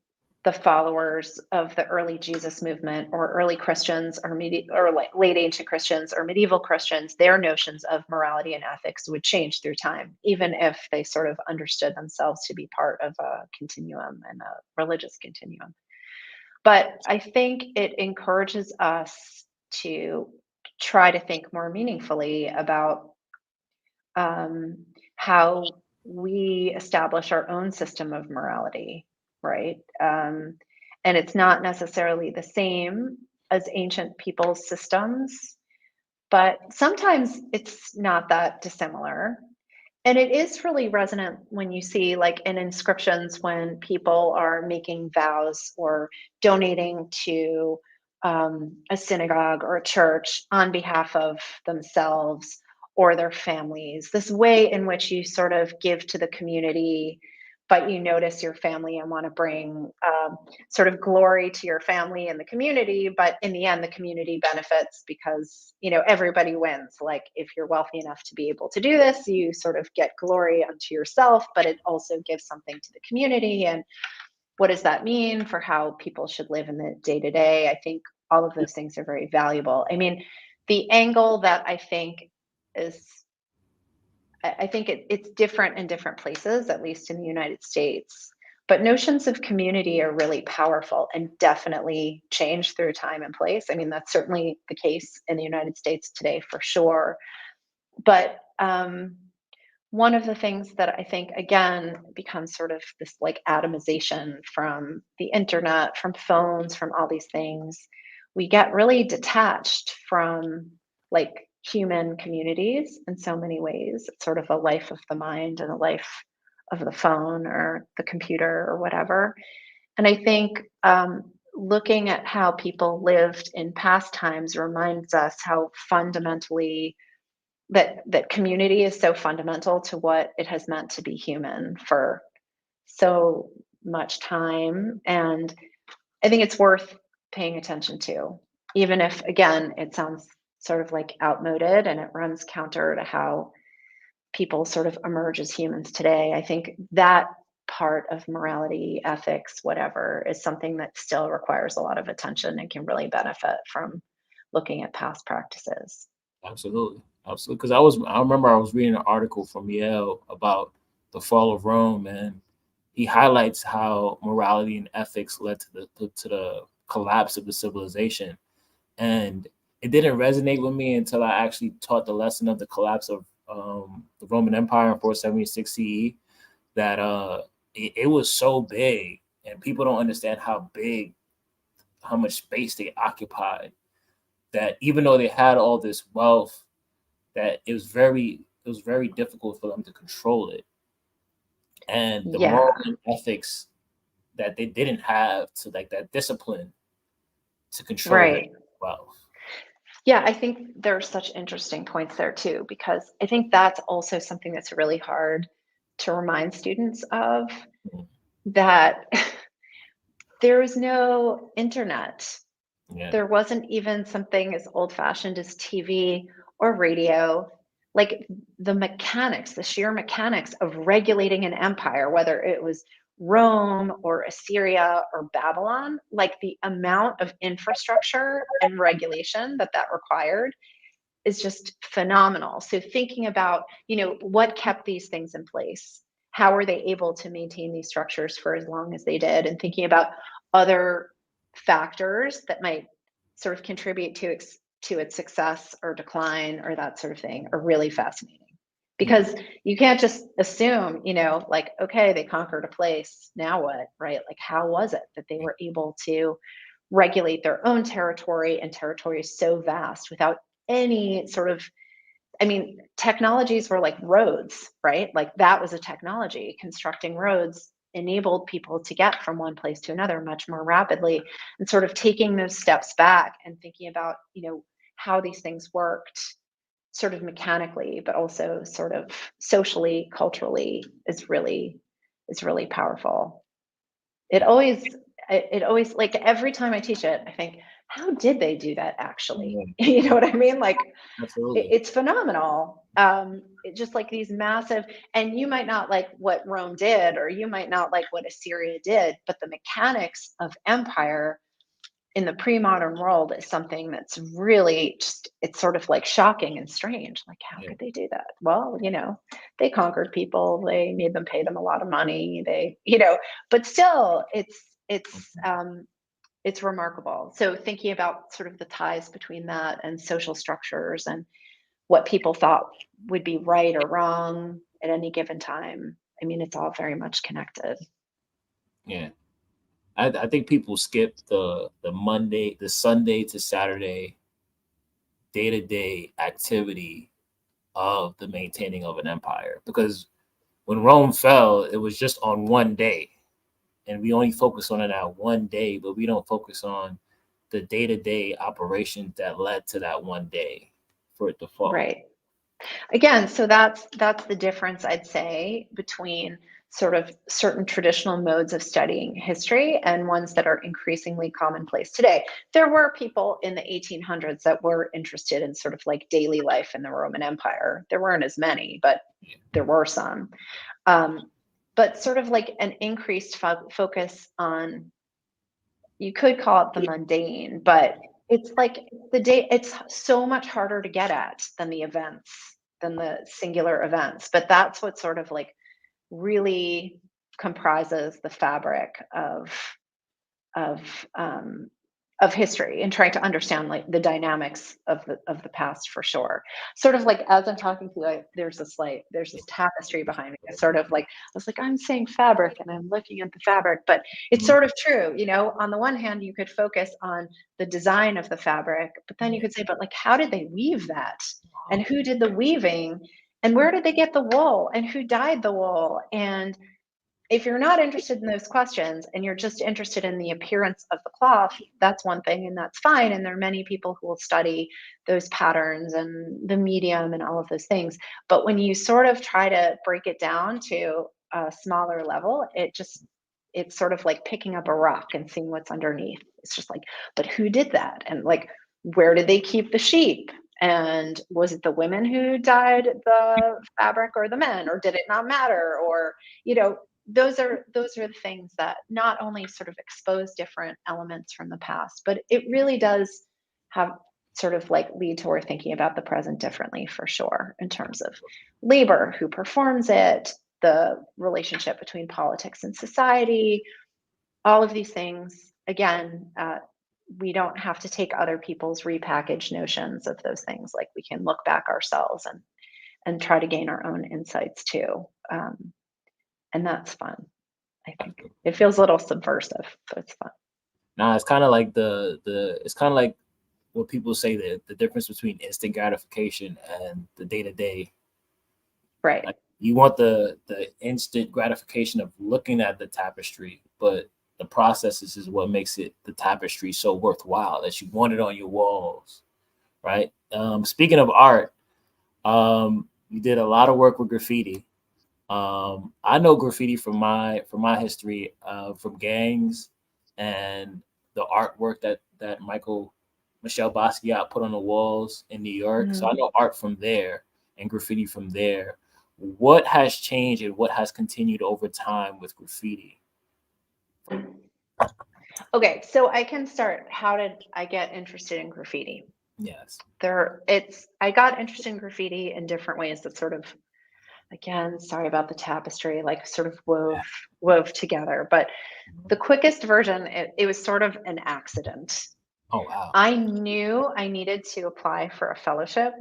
B: the followers of the early Jesus movement, or early Christians, or like late ancient Christians or medieval Christians, their notions of morality and ethics would change through time, even if they sort of understood themselves to be part of a continuum and a religious continuum. But I think it encourages us to try to think more meaningfully about how we establish our own system of morality, right? And it's not necessarily the same as ancient people's systems, but sometimes it's not that dissimilar. And it is really resonant when you see, like, in inscriptions, when people are making vows or donating to a synagogue or a church on behalf of themselves or their families, this way in which you sort of give to the community, but you notice your family and want to bring sort of glory to your family and the community, but in the end the community benefits because, you know, everybody wins. Like, if you're wealthy enough to be able to do this, you sort of get glory unto yourself, but it also gives something to the community. And what does that mean for how people should live in the day to day? I think all of those things are very valuable. I mean, the angle that I think is, I think it's different in different places, at least in the United States. But notions of community are really powerful and definitely change through time and place. I mean, that's certainly the case in the United States today for sure. But one of the things that I think, again, becomes sort of this like atomization from the internet, from phones, from all these things, we get really detached from, like, human communities in so many ways. It's sort of a life of the mind and a life of the phone or the computer or whatever. And I think looking at how people lived in past times reminds us how fundamentally that community is so fundamental to what it has meant to be human for so much time. And I think it's worth paying attention to, even if, again, it sounds sort of like outmoded and it runs counter to how people sort of emerge as humans today. I think that part of morality, ethics, whatever, is something that still requires a lot of attention and can really benefit from looking at past practices.
A: Absolutely, absolutely. Because I remember I was reading an article from Yale about the fall of Rome, and he highlights how morality and ethics led to the collapse of the civilization. And it didn't resonate with me until I actually taught the lesson of the collapse of the Roman Empire in 476 CE. That it was so big, and people don't understand how big, how much space they occupied. That even though they had all this wealth, that it was very difficult for them to control it, and the
B: Yeah,
A: moral and ethics that they didn't have, to like that discipline to control that
B: right.
A: wealth.
B: Yeah, I think there are such interesting points there too, because I think that's also something that's really hard to remind students of,
A: Mhm.
B: that there is no internet.
A: Yeah,
B: There wasn't even something as old fashioned as TV or radio. Like, the mechanics, the sheer mechanics of regulating an empire, whether it was Rome or Assyria or Babylon, like the amount of infrastructure and regulation that that required is just phenomenal. So thinking about, you know, what kept these things in place, how were they able to maintain these structures for as long as they did, and thinking about other factors that might sort of contribute to its success or decline or that sort of thing, are really fascinating. because you can't just assume, like, okay, they conquered a place, now what, right? Like, how was it that they were able to regulate their own territory, and territory is so vast without any sort of, technologies were like roads, right? Like, that was a technology. Constructing roads enabled people to get from one place to another much more rapidly, and sort of taking those steps back and thinking about, how these things worked sort of mechanically, but also sort of socially, culturally, is really powerful. It
A: Yeah.
B: always it always, like, every time I teach it, I think, how did they do that actually?
A: Yeah.
B: You know what I mean? Like,
A: Absolutely.
B: it's phenomenal. It just, like, these massive, and you might not like what Rome did, or you might not like what Assyria did, but the mechanics of empire in the pre-modern world is something that's really just, it's sort of like shocking and strange. Like, how
A: Yeah.
B: could they do that? Well, they conquered people, they made them pay them a lot of money, but still, it's remarkable. So thinking about sort of the ties between that and social structures, and what people thought would be right or wrong at any given time, it's all very much connected.
A: Yeah. I think people skip the Sunday to Saturday day-to-day activity of the maintaining of an empire, because when Rome fell, it was just on one day, and we only focus on it that one day, but we don't focus on the day-to-day operations that led to that one day for it to fall.
B: Right. Again, so that's the difference, I'd say, between sort of certain traditional modes of studying history and ones that are increasingly commonplace today. There were people in the 1800s that were interested in sort of like daily life in the Roman Empire. There weren't as many, but there were some. But sort of like an increased focus on, you could call it the mundane, but it's like it's so much harder to get at than the events, than the singular events. But that's what sort of like really comprises the fabric of um, of history, and trying to understand like the dynamics of the past, for sure. Sort of like, as I'm talking to you, there's this tapestry behind me. It's sort of like, I was like, I'm saying fabric and I'm looking at the fabric, but it's
A: Mhm.
B: sort of true. On the one hand, you could focus on the design of the fabric, but then you
A: Yeah.
B: could say, but like, how did they weave that, and who did the weaving, and where did they get the wool, and who dyed the wool? And if you're not interested in those questions, and you're just interested in the appearance of the cloth, that's one thing, and that's fine. And there are many people who will study those patterns and the medium and all of those things. But when you sort of try to break it down to a smaller level, it's sort of like picking up a rock and seeing what's underneath. It's just like, but who did that? And like, where did they keep the sheep? And was it the women who dyed the fabric, or the men, or did it not matter? Or, you know, those are the things that not only sort of expose different elements from the past, but it really does have sort of like lead to our thinking about the present differently, for sure, in terms of labor, who performs it, the relationship between politics and society, all of these things. Again, we don't have to take other people's repackaged notions of those things. Like, we can look back ourselves and try to gain our own insights too. And that's fun. I think it feels a little subversive, but it's fun.
A: Now it's kind of like it's kind of like what people say, the difference between instant gratification and the day to day.
B: Right.
A: Like, you want the instant gratification of looking at the tapestry, but the processes is what makes it the tapestry so worthwhile that you want it on your walls, right? Speaking of art, you did a lot of work with graffiti. I know graffiti from my history, from gangs and the artwork that Michelle Basquiat put on the walls in New York. So I
B: Mhm.
A: know art from there and graffiti from there. What has changed and what has continued over time with graffiti?
B: Okay, so I can start. How did I get interested in graffiti?
A: Yes.
B: I got interested in graffiti in different ways that sort of, again, sorry about the tapestry, like sort of wove together. But the quickest version, it was sort of an accident.
A: Oh wow.
B: I knew I needed to apply for a fellowship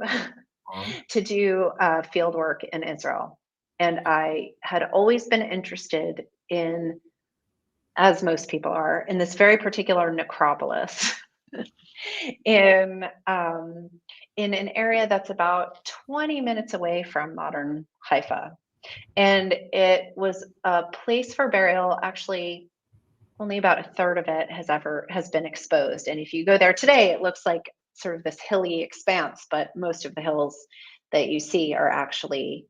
B: to do field work in Israel. And I had always been interested in, as most people are, in this very particular necropolis in an area that's about 20 minutes away from modern Haifa. And it was a place for burial. Actually, only about a third of it has been exposed. And if you go there today, it looks like sort of this hilly expanse, but most of the hills that you see are actually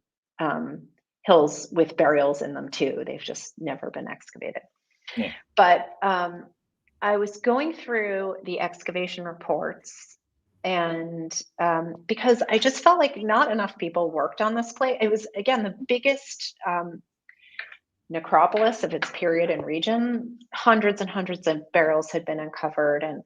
B: hills with burials in them too. They've just never been excavated.
A: Yeah.
B: But I was going through the excavation reports, and because I just felt like not enough people worked on this place. It was, again, the biggest necropolis of its period and region. Hundreds and hundreds of burials had been uncovered, and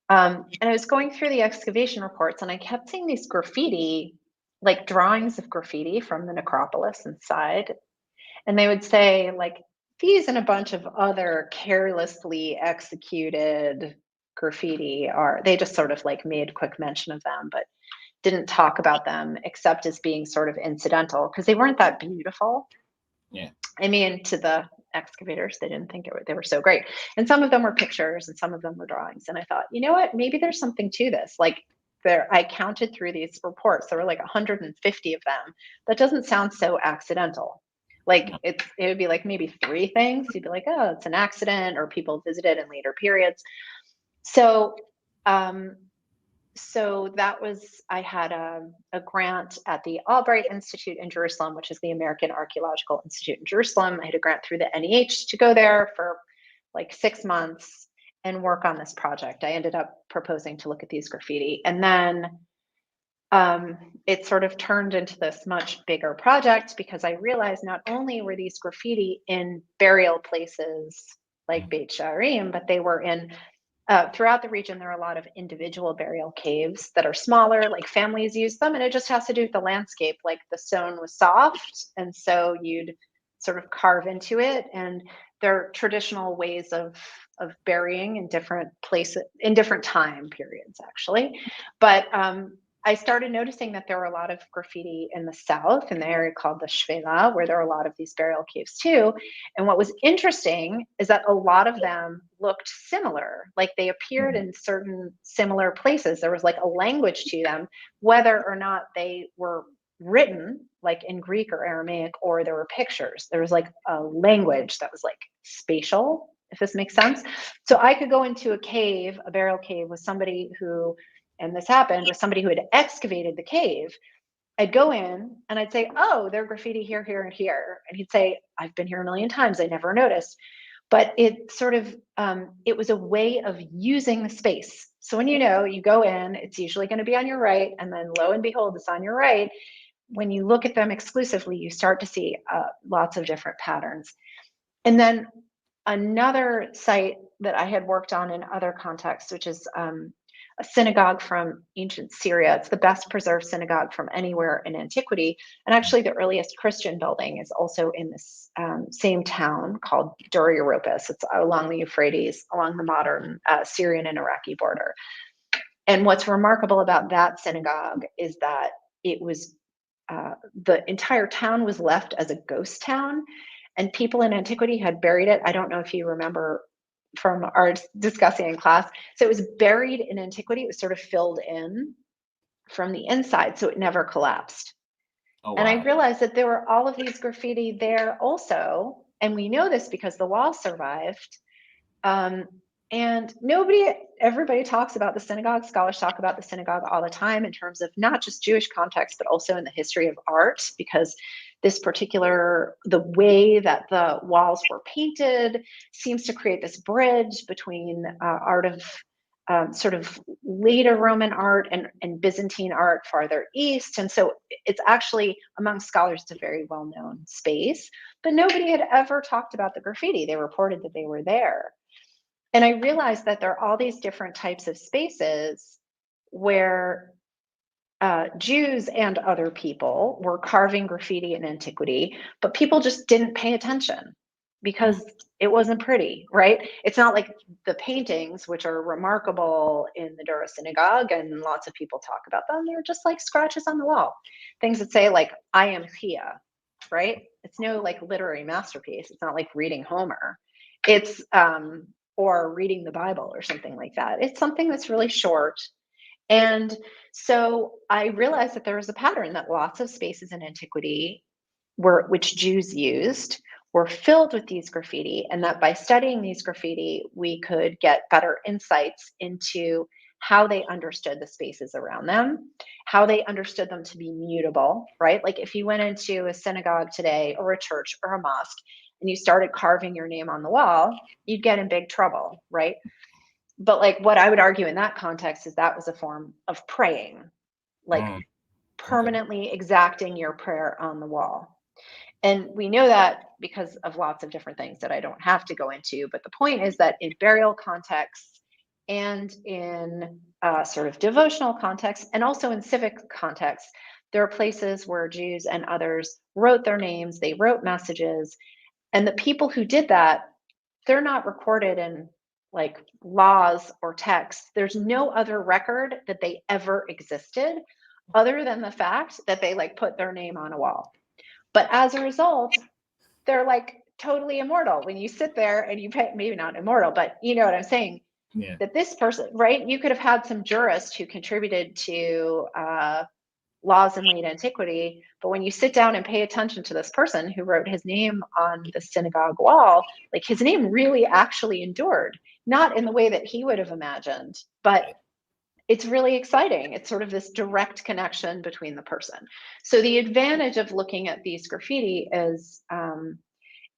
B: I was going through the excavation reports, and I kept seeing these graffiti, like drawings of graffiti from the necropolis inside, and they would say like, these and a bunch of other carelessly executed graffiti are, they just sort of like made quick mention of them, but didn't talk about them except as being sort of incidental because they weren't that beautiful.
A: Yeah.
B: I mean, to the excavators, they didn't think they were so great. And some of them were pictures and some of them were drawings. And I thought, you know what, maybe there's something to this. Like I counted through these reports, there were like 150 of them. That doesn't sound so accidental. Like it would be like maybe 3 things. You'd be like, oh, it's an accident, or people visited in later periods. So that was, I had a grant at the Albright Institute in Jerusalem, which is the American Archaeological Institute in Jerusalem. I had a grant through the NEH to go there for like 6 months and work on this project. I ended up proposing to look at these graffiti. And then it sort of turned into this much bigger project because I realized not only were these graffiti in burial places like Beit Sha'arim, but they were in throughout the region. There are a lot of individual burial caves that are smaller, like families use them, and it just has to do with the landscape. Like the stone was soft, and so you'd sort of carve into it. And there are traditional ways of burying in different places, in different time periods, actually. But I started noticing that there were a lot of graffiti in the south, in the area called the Shvela, where there are a lot of these burial caves too. And what was interesting is that a lot of them looked similar, like they appeared in certain similar places. There was like a language to them, whether or not they were written like in Greek or Aramaic, or there were pictures. There was like a language that was like spatial, if this makes sense. So I could go into a cave, a burial cave, with somebody who, and this happened with somebody who had excavated the cave. I'd go in and I'd say, oh, there are graffiti here, here, and here. And he'd say, I've been here a million times, I never noticed. But it sort of, it was a way of using the space. So when you go in, it's usually going to be on your right, and then lo and behold, it's on your right. When you look at them exclusively, you start to see lots of different patterns. And then another site that I had worked on in other contexts, which is a synagogue from ancient Syria. It's the best preserved synagogue from anywhere in antiquity. And actually, the earliest Christian building is also in this same town called Dur Europos. It's along the Euphrates, along the modern Syrian and Iraqi border. And what's remarkable about that synagogue is that it was, the entire town was left as a ghost town, and people in antiquity had buried it. I don't know if you remember from our discussing in class. So it was buried in antiquity. It was sort of filled in from the inside, so it never collapsed.
A: Oh, wow.
B: And I realized that there were all of these graffiti there also. And we know this because the wall survived. And everybody talks about the synagogue. Scholars talk about the synagogue all the time in terms of not just Jewish context, but also in the history of art, because the way that the walls were painted seems to create this bridge between art of sort of later Roman art and Byzantine art farther east. And so it's actually, among scholars, it's a very well-known space, but nobody had ever talked about the graffiti. They reported that they were there. And I realized that there are all these different types of spaces where Jews and other people were carving graffiti in antiquity, but people just didn't pay attention. because it wasn't pretty, right? It's not like the paintings, which are remarkable in the Dura synagogue, and lots of people talk about them. They're just like scratches on the wall, things that say like, I am Thea, right? It's no like literary masterpiece. It's not like reading Homer. It's, or reading the Bible or something like that. It's something that's really short. And so I realized that there was a pattern that lots of spaces in antiquity which Jews used were filled with these graffiti, and that by studying these graffiti, we could get better insights into how they understood the spaces around them, how they understood them to be mutable, right? Like if you went into a synagogue today or a church or a mosque and you started carving your name on the wall, you'd get in big trouble, right? But like what I would argue in that context is that was a form of praying, like permanently exacting your prayer on the wall. And we know that because of lots of different things that I don't have to go into. But the point is that in burial contexts and in sort of devotional contexts and also in civic contexts, there are places where Jews and others wrote their names, they wrote messages. And the people who did that, they're not recorded in like laws or texts. There's no other record that they ever existed other than the fact that they like put their name on a wall. But as a result, they're like totally immortal. When you sit there and you pay, maybe not immortal, but you know what I'm saying?
A: Yeah.
B: That this person, right? You could have had some jurist who contributed to laws in late antiquity, but when you sit down and pay attention to this person who wrote his name on the synagogue wall, like his name really actually endured, not in the way that he would have imagined, but it's really exciting. It's sort of this direct connection between the person. So the advantage of looking at these graffiti is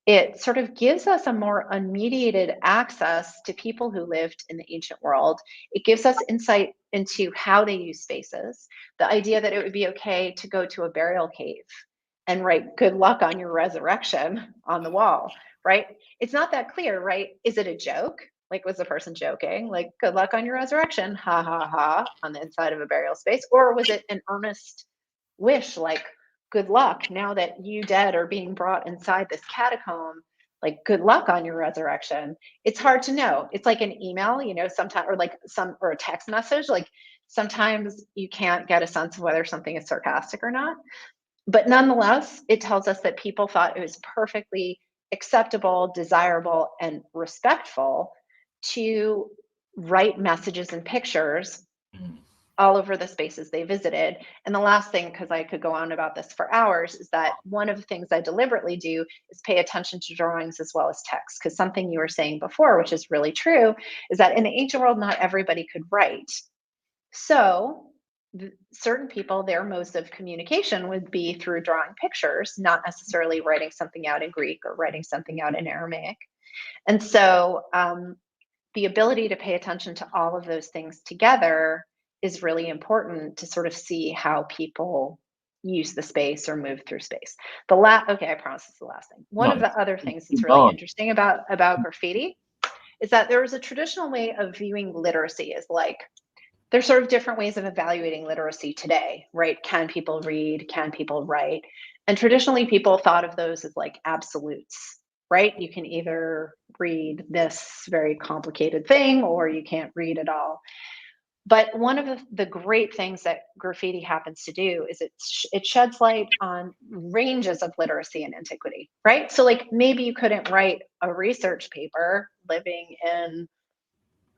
B: it sort of gives us a more unmediated access to people who lived in the ancient world. It gives us insight into how they use spaces. The idea that it would be okay to go to a burial cave and write good luck on your resurrection on the wall, right? It's not that clear, right? Is it a joke? Like, was the person joking? Like, good luck on your resurrection, ha ha ha, on the inside of a burial space? Or was it an earnest wish, like, good luck now that you dead are being brought inside this catacomb, like, good luck on your resurrection? It's hard to know. It's like an email, you know, sometimes, or like or a text message. Like, sometimes you can't get a sense of whether something is sarcastic or not. But nonetheless, it tells us that people thought it was perfectly acceptable, desirable, and respectful to write messages and pictures all over the spaces they visited. And the last thing, because I could go on about this for hours, is that one of the things I deliberately do is pay attention to drawings as well as text. Because something you were saying before, which is really true, is that in the ancient world, not everybody could write. So certain people, their modes of communication would be through drawing pictures, not necessarily writing something out in Greek or writing something out in Aramaic. And so the ability to pay attention to all of those things together is really important to sort of see how people use the space or move through space. Okay, I promise this is the last thing. One of the other things that's really interesting about graffiti is that there was a traditional way of viewing literacy as like, there's sort of different ways of evaluating literacy today, right? Can people read? Can people write? And traditionally, people thought of those as like absolutes, right? You can either read this very complicated thing or you can't read at all. But one of the great things that graffiti happens to do is it sheds light on ranges of literacy in antiquity, right? So like maybe you couldn't write a research paper living in,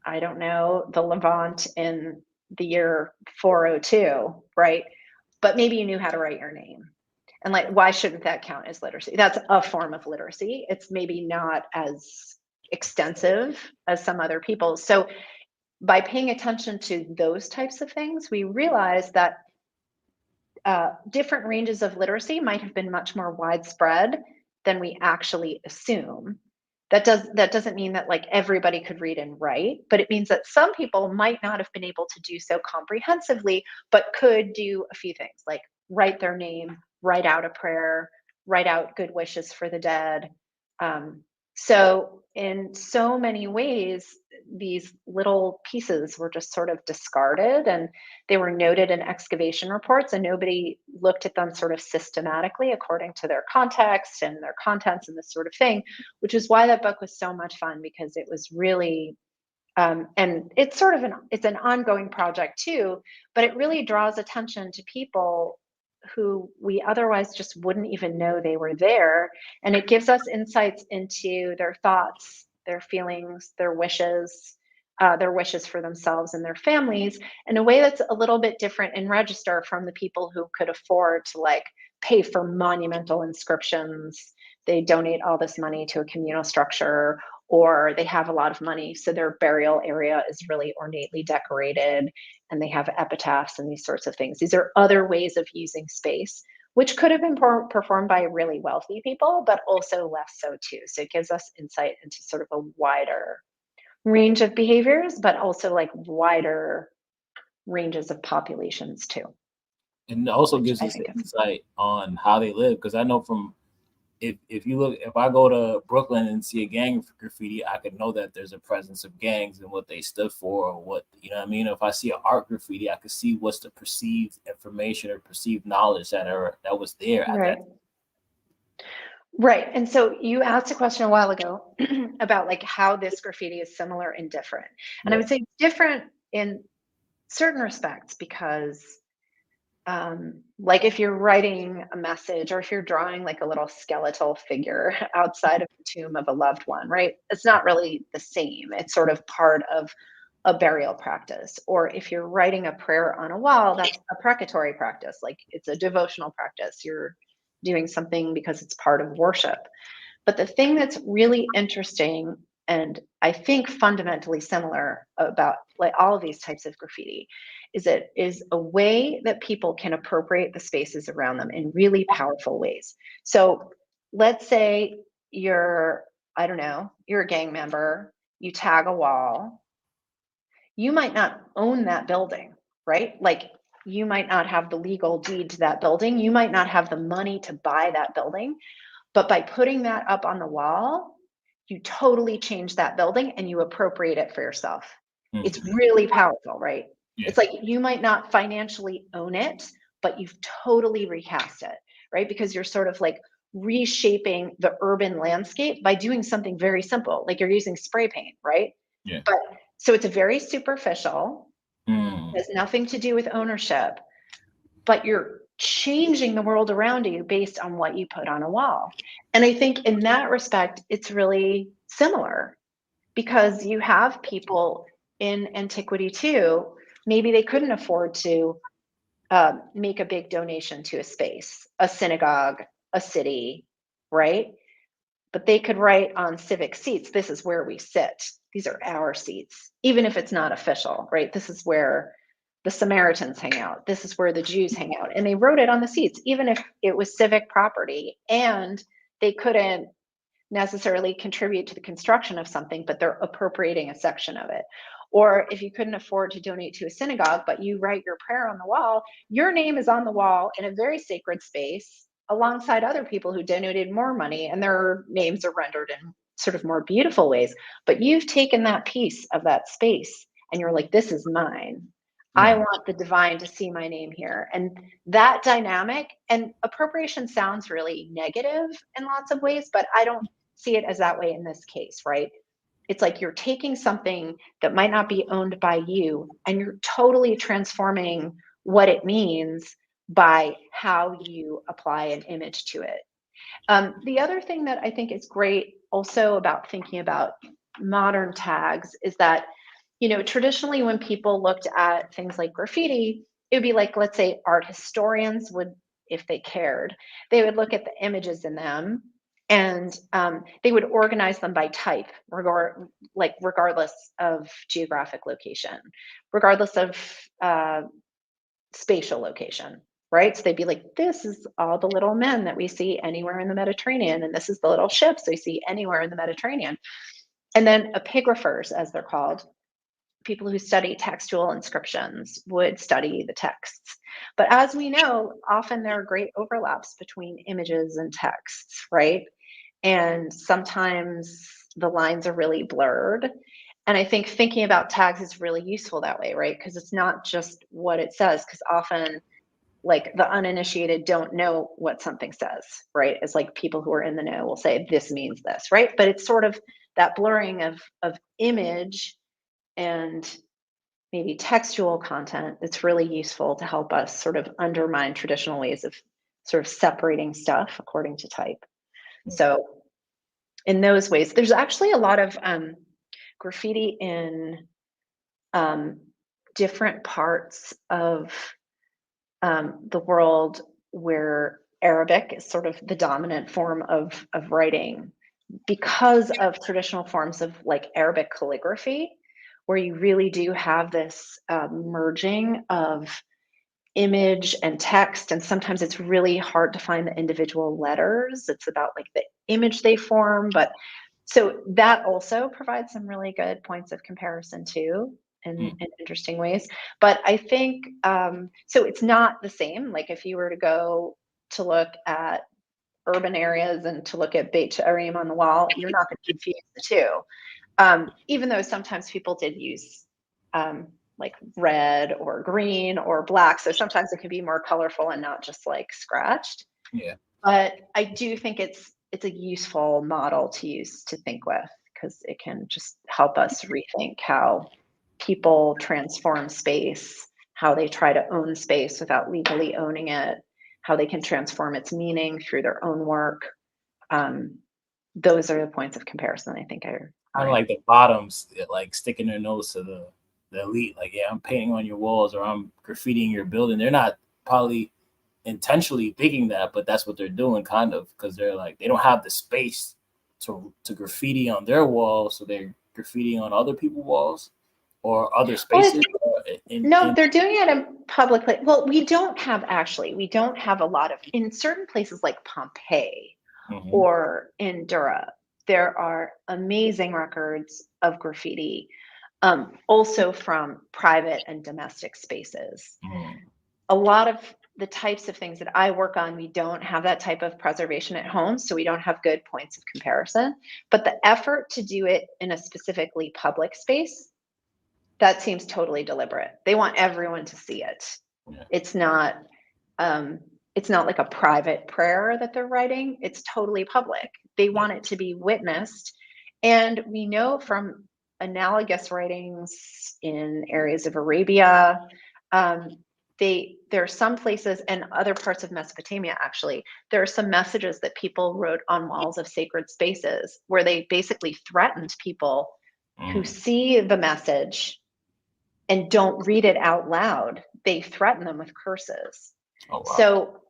B: I don't know, the Levant in the year 402, right? But maybe you knew how to write your name. And like, why shouldn't that count as literacy? That's a form of literacy. It's maybe not as extensive as some other people. So by paying attention to those types of things, we realize that different ranges of literacy might have been much more widespread than we actually assume. That doesn't mean that like everybody could read and write, but it means that some people might not have been able to do so comprehensively, but could do a few things like write their name, write out a prayer, write out good wishes for the dead. So in so many ways, these little pieces were just sort of discarded, and they were noted in excavation reports, and nobody looked at them sort of systematically according to their context and their contents and this sort of thing, which is why that book was so much fun, because it was really and it's sort of it's an ongoing project too, but it really draws attention to people who we otherwise just wouldn't even know they were there. And it gives us insights into their thoughts, their feelings, their wishes for themselves and their families in a way that's a little bit different in register from the people who could afford to like pay for monumental inscriptions. They donate all this money to a communal structure, or they have a lot of money, so their burial area is really ornately decorated, and they have epitaphs and these sorts of things. These are other ways of using space, which could have been performed by really wealthy people, but also less so too. So it gives us insight into sort of a wider range of behaviors, but also like wider ranges of populations too.
A: And it also
B: which
A: gives
B: I
A: us
B: think is
A: insight on how they live. Because I know from if I go to Brooklyn and see a gang graffiti, I could know that there's a presence of gangs and what they stood for, or what, you know what I mean? If I see an art graffiti, I could see what's the perceived information or perceived knowledge that was there at
B: right.
A: that.
B: Right. And so you asked a question a while ago about like how this graffiti is similar and different. And I
A: Yeah.
B: would say different in certain respects because like if you're writing a message, or if you're drawing like a little skeletal figure outside of the tomb of a loved one, right? It's not really the same. It's sort of part of a burial practice. Or if you're writing a prayer on a wall, that's a precatory practice. Like it's a devotional practice. You're doing something because it's part of worship. But the thing that's really interesting, and I think fundamentally similar about like all of these types of graffiti, is it is a way that people can appropriate the spaces around them in really powerful ways. So let's say you're, I don't know, you're a gang member, you tag a wall, you might not own that building, right? Like you might not have the legal deed to that building, you might not have the money to buy that building, but by putting that up on the wall, you totally change that building and you appropriate it for yourself. It's
A: Mm-hmm.
B: really powerful, right?
A: Yeah.
B: It's like you might not financially own it, but you've totally recast it, right? Because you're sort of like reshaping the urban landscape by doing something very simple, like you're using spray paint, right?
A: Yeah.
B: But so it's a very superficial,
A: Mm.
B: has nothing to do with ownership, but you're changing the world around you based on what you put on a wall. And I think in that respect, it's really similar, because you have people in antiquity too. Maybe they couldn't afford to make a big donation to a space, a synagogue, a city, right? But they could write on civic seats, this is where we sit. These are our seats, even if it's not official, right? This is where the Samaritans hang out. This is where the Jews hang out. And they wrote it on the seats, even if it was civic property and they couldn't necessarily contribute to the construction of something, but they're appropriating a section of it. Or if you couldn't afford to donate to a synagogue, but you write your prayer on the wall, your name is on the wall in a very sacred space alongside other people who donated more money, and their names are rendered in sort of more beautiful ways. But you've taken that piece of that space and you're like, this is mine. I
A: Mm.
B: want the divine to see my name here. And that dynamic, and appropriation sounds really negative in lots of ways, but I don't see it as that way in this case, right? It's like you're taking something that might not be owned by you and you're totally transforming what it means by how you apply an image to it. The other thing that I think is great also about thinking about modern tags is that, you know, traditionally when people looked at things like graffiti, it would be like, let's say art historians would, if they cared, they would look at the images in them, and they would organize them by type, regardless of geographic location, regardless of spatial location, right? So they'd be like, this is all the little men that we see anywhere in the Mediterranean, and this is the little ships we see anywhere in the Mediterranean. And then epigraphers, as they're called, people who study textual inscriptions, would study the texts. But as we know, often there are great overlaps between images and texts, right? And sometimes the lines are really blurred. And I think thinking about tags is really useful that way, right? Because it's not just what it says, because often like the uninitiated don't know what something says, right? It's like people who are in the know will say this means this, right? But it's sort of that blurring of image and maybe textual content that's really useful to help us sort of undermine traditional ways of sort of separating stuff according to type. So in those ways, there's actually a lot of graffiti in different parts of the world where Arabic is sort of the dominant form of writing because of traditional forms of like Arabic calligraphy, where you really do have this merging of image and text. And sometimes it's really hard to find the individual letters. It's about like the image they form. But so that also provides some really good points of comparison too. In interesting ways. But I think, so it's not the same. Like if you were to go to look at urban areas and to look at Beit She'arim on the wall, you're not going to confuse the two. Even though sometimes people did use like red or green or black. So sometimes it can be more colorful and not just like scratched.
A: Yeah.
B: But I do think it's a useful model to use to think with, because it can just help us rethink how people transform space, how they try to own space without legally owning it, how they can transform its meaning through their own work. Those are the points of comparison I think are
A: Kind of like the bottoms, like sticking their nose to the elite. Like, yeah, I'm painting on your walls or I'm graffitiing your building. They're not probably intentionally thinking that, but that's what they're doing, kind of, because they're like, they don't have the space to graffiti on their walls, so they're graffitiing on other people's walls or other spaces.
B: No, they're doing it in public. Well, we don't have a lot of, in certain places like Pompeii or in Dura, there are amazing records of graffiti, also from private and domestic spaces. A lot of the types of things that I work on, we don't have that type of preservation at home, so we don't have good points of comparison. But the effort to do it in a specifically public space, that seems totally deliberate. They want everyone to see it. Yeah. It's not like a private prayer that they're writing. It's totally public. They want it to be witnessed. And we know from analogous writings in areas of Arabia, there are some places and other parts of Mesopotamia, actually, there are some messages that people wrote on walls of sacred spaces where they basically threatened people who see the message and don't read it out loud. They threaten them with curses. Oh, wow. So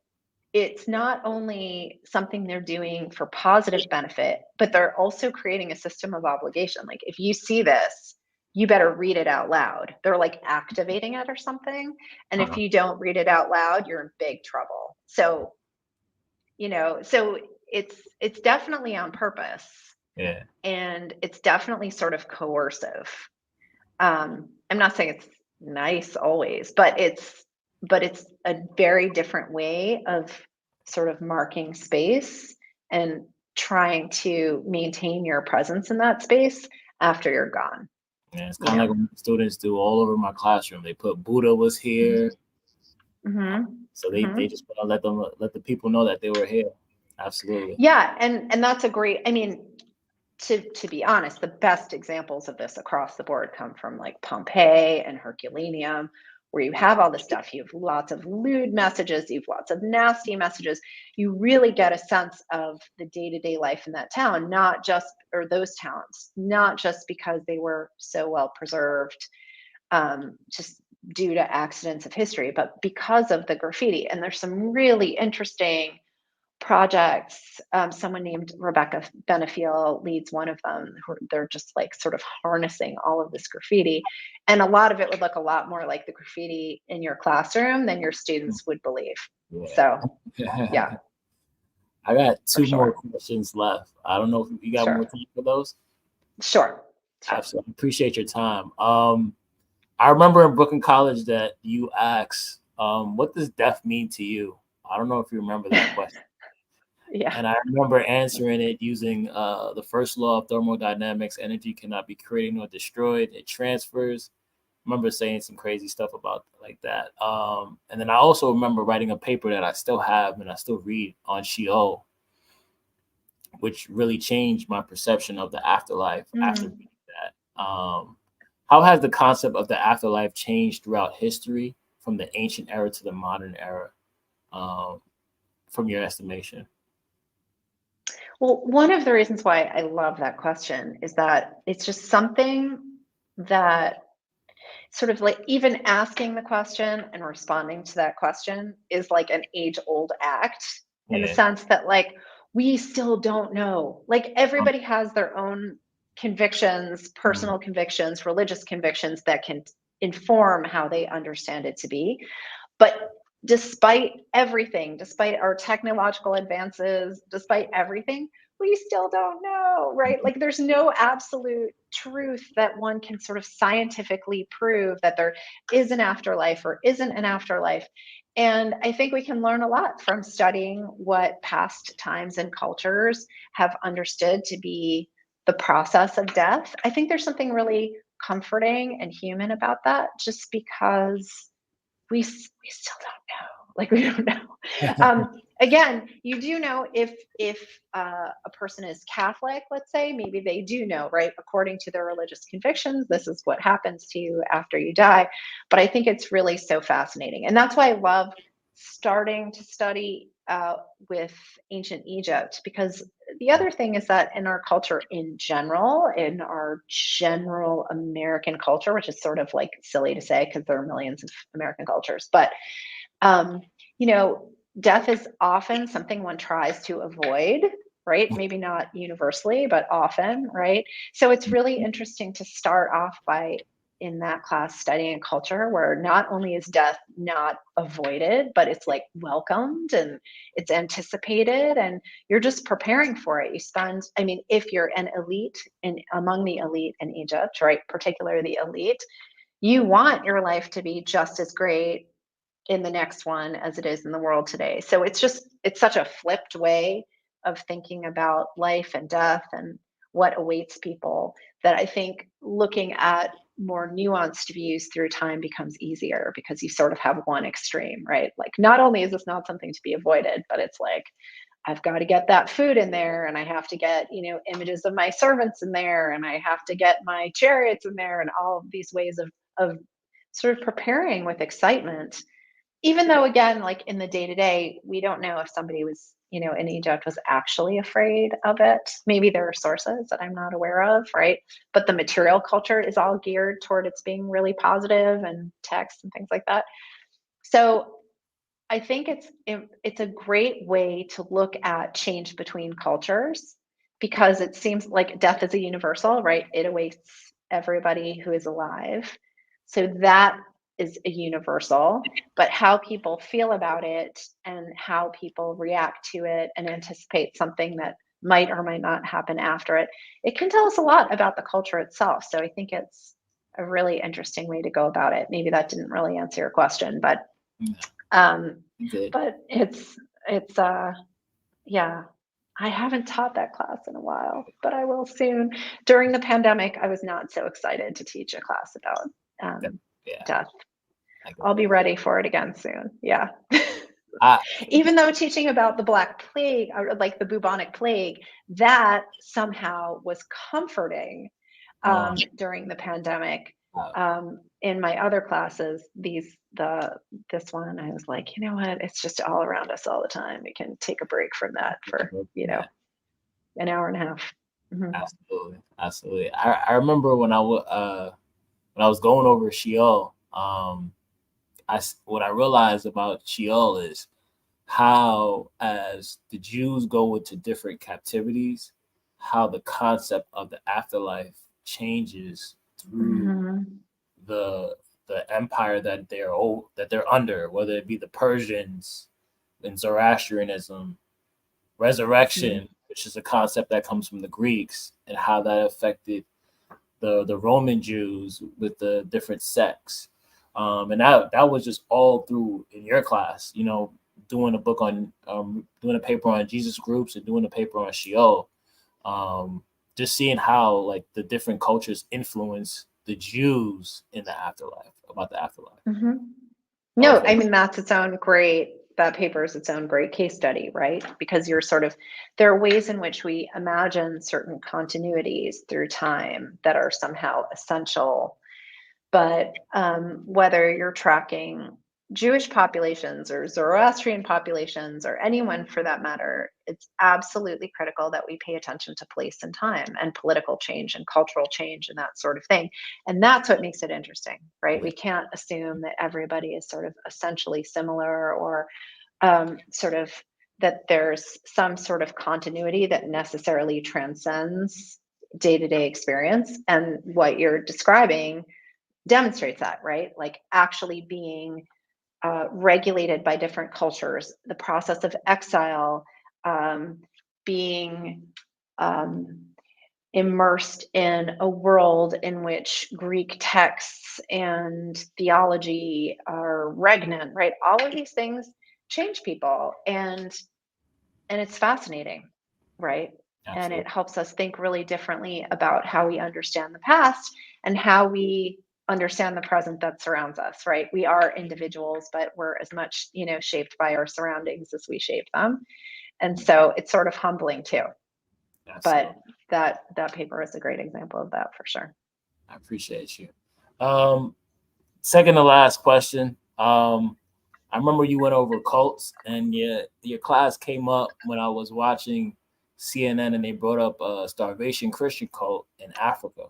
B: it's not only something they're doing for positive benefit, but they're also creating a system of obligation. Like, if you see this, you better read it out loud. They're like activating it or something. And if you don't read it out loud, you're in big trouble. So, so it's definitely on purpose. Yeah. And it's definitely sort of coercive. I'm not saying it's nice always, but it's a very different way of sort of marking space and trying to maintain your presence in that space after you're gone.
A: Yeah, it's kind of like what students do all over my classroom. They put Buddha was here. So they just want to let the people know that they were here. Absolutely.
B: Yeah, and that's a great, I mean, to be honest, the best examples of this across the board come from like Pompeii and Herculaneum, where you have all this stuff. You have lots of lewd messages, you have lots of nasty messages. You really get a sense of the day-to-day life in that town, or those towns, not just because they were so well preserved, just due to accidents of history, but because of the graffiti. And there's some really interesting projects. Someone named Rebecca Benefiel leads one of them. They're just like sort of harnessing all of this graffiti. And a lot of it would look a lot more like the graffiti in your classroom than your students would believe. Yeah. So, yeah.
A: I got two more questions left. I don't know if you got more time for those.
B: Sure.
A: Absolutely. Appreciate your time. I remember in Brooklyn College that you asked, what does death mean to you? I don't know if you remember that question.
B: Yeah.
A: And I remember answering it using the first law of thermodynamics: energy cannot be created nor destroyed; it transfers. I remember saying some crazy stuff about like that. And then I also remember writing a paper that I still have and I still read on Sheol, which really changed my perception of the afterlife after reading that. How has the concept of the afterlife changed throughout history, from the ancient era to the modern era, from your estimation?
B: Well, one of the reasons why I love that question is that it's just something that sort of like even asking the question and responding to that question is like an age-old act, in the
A: Yeah.
B: sense that like we still don't know. Like everybody has their own convictions, personal convictions, religious convictions that can inform how they understand it to be. But despite everything, despite our technological advances, despite everything, we still don't know, right? Like there's no absolute truth that one can sort of scientifically prove that there is an afterlife or isn't an afterlife. And I think we can learn a lot from studying what past times and cultures have understood to be the process of death. I think there's something really comforting and human about that, just because we still don't know. Like we don't know. Again, you do know if a person is Catholic, let's say, maybe they do know, right? According to their religious convictions, this is what happens to you after you die. But I think it's really so fascinating, and that's why I love starting to study with ancient Egypt, because the other thing is that in our culture in general, in our general American culture, which is sort of like silly to say because there are millions of American cultures, but um, you know, death is often something one tries to avoid, right? Maybe not universally, but often, right? So it's really interesting to start off by in that class studying culture where not only is death not avoided, but it's like welcomed and it's anticipated and you're just preparing for it. You spend, I mean, if you're an elite and among the elite in Egypt, right, particularly the elite, you want your life to be just as great in the next one as it is in the world today. So it's such a flipped way of thinking about life and death and what awaits people, that I think looking at more nuanced views through time becomes easier, because you sort of have one extreme, right? Like not only is this not something to be avoided, but it's like I've got to get that food in there, and I have to get, images of my servants in there, and I have to get my chariots in there, and all of these ways of sort of preparing with excitement, even though again, like in the day to day, we don't know if somebody was, in Egypt was actually afraid of it. Maybe there are sources that I'm not aware of, right? But the material culture is all geared toward its being really positive, and text and things like that. So I think it's a great way to look at change between cultures, because it seems like death is a universal, right? It awaits everybody who is alive. So that is a universal, but how people feel about it and how people react to it and anticipate something that might or might not happen after it, it can tell us a lot about the culture itself. So I think it's a really interesting way to go about it. Maybe that didn't really answer your question, but um,
A: Good.
B: but it's yeah, I haven't taught that class in a while, but I will soon. During the pandemic, I was not so excited to teach a class about
A: Yeah,
B: death.
A: I get
B: I'll be
A: that.
B: ready for it again soon. Yeah.
A: I,
B: Even though teaching about the Black Plague, or like the bubonic plague, that somehow was comforting
A: uh,
B: during the pandemic.
A: uh,
B: In my other classes, this one, I was like, you know what? It's just all around us all the time. We can take a break from that for
A: yeah,
B: an hour and a half. Mhm.
A: absolutely, absolutely. I remember when I was going over Sheol, what I realized about Sheol is how, as the Jews go into different captivities, how the concept of the afterlife changes through
B: Mhm.
A: the the empire that they're under, whether it be the Persians in Zoroastrianism,
B: Mhm.
A: resurrection, which is a concept that comes from the Greeks, and how that affected the Roman Jews with the different sects. And that was just all through in your class, doing a book on doing a paper on Jesus groups and doing a paper on Sheol, just seeing how like the different cultures influence the Jews in the afterlife, about the afterlife.
B: Mm-hmm. No, I mean, that paper is its own great case study, right? Because there are ways in which we imagine certain continuities through time that are somehow essential. But whether you're tracking Jewish populations or Zoroastrian populations or anyone for that matter, it's absolutely critical that we pay attention to place and time and political change and cultural change and that sort of thing. And that's what makes it interesting, right? We can't assume that everybody is sort of essentially similar or sort of that there's some sort of continuity that necessarily transcends day-to-day experience. And what you're describing demonstrates that, right? Like actually being regulated by different cultures, the process of exile, being immersed in a world in which Greek texts and theology are regnant, right? All of these things change people, and it's fascinating, right?
A: Absolutely.
B: And it helps us think really differently about how we understand the past and how we understand the present that surrounds us, right? We are individuals, but we're as much, shaped by our surroundings as we shape them. And so it's sort of humbling too. Absolutely. But that paper is a great example of that for sure.
A: I appreciate you. Second to last question. I remember you went over cults, and your class came up when I was watching CNN, and they brought up a starvation Christian cult in Africa,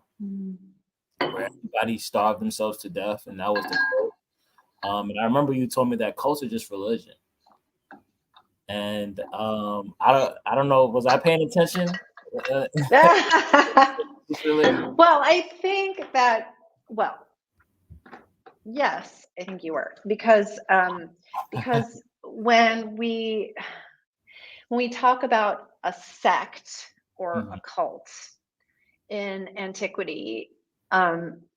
A: where everybody starved themselves to death, and that was the cult. And I remember you told me that cults are just religion. And I don't know, was I paying attention?
B: Well, I think that, yes, I think you were, because when we talk about a sect or a cult in antiquity,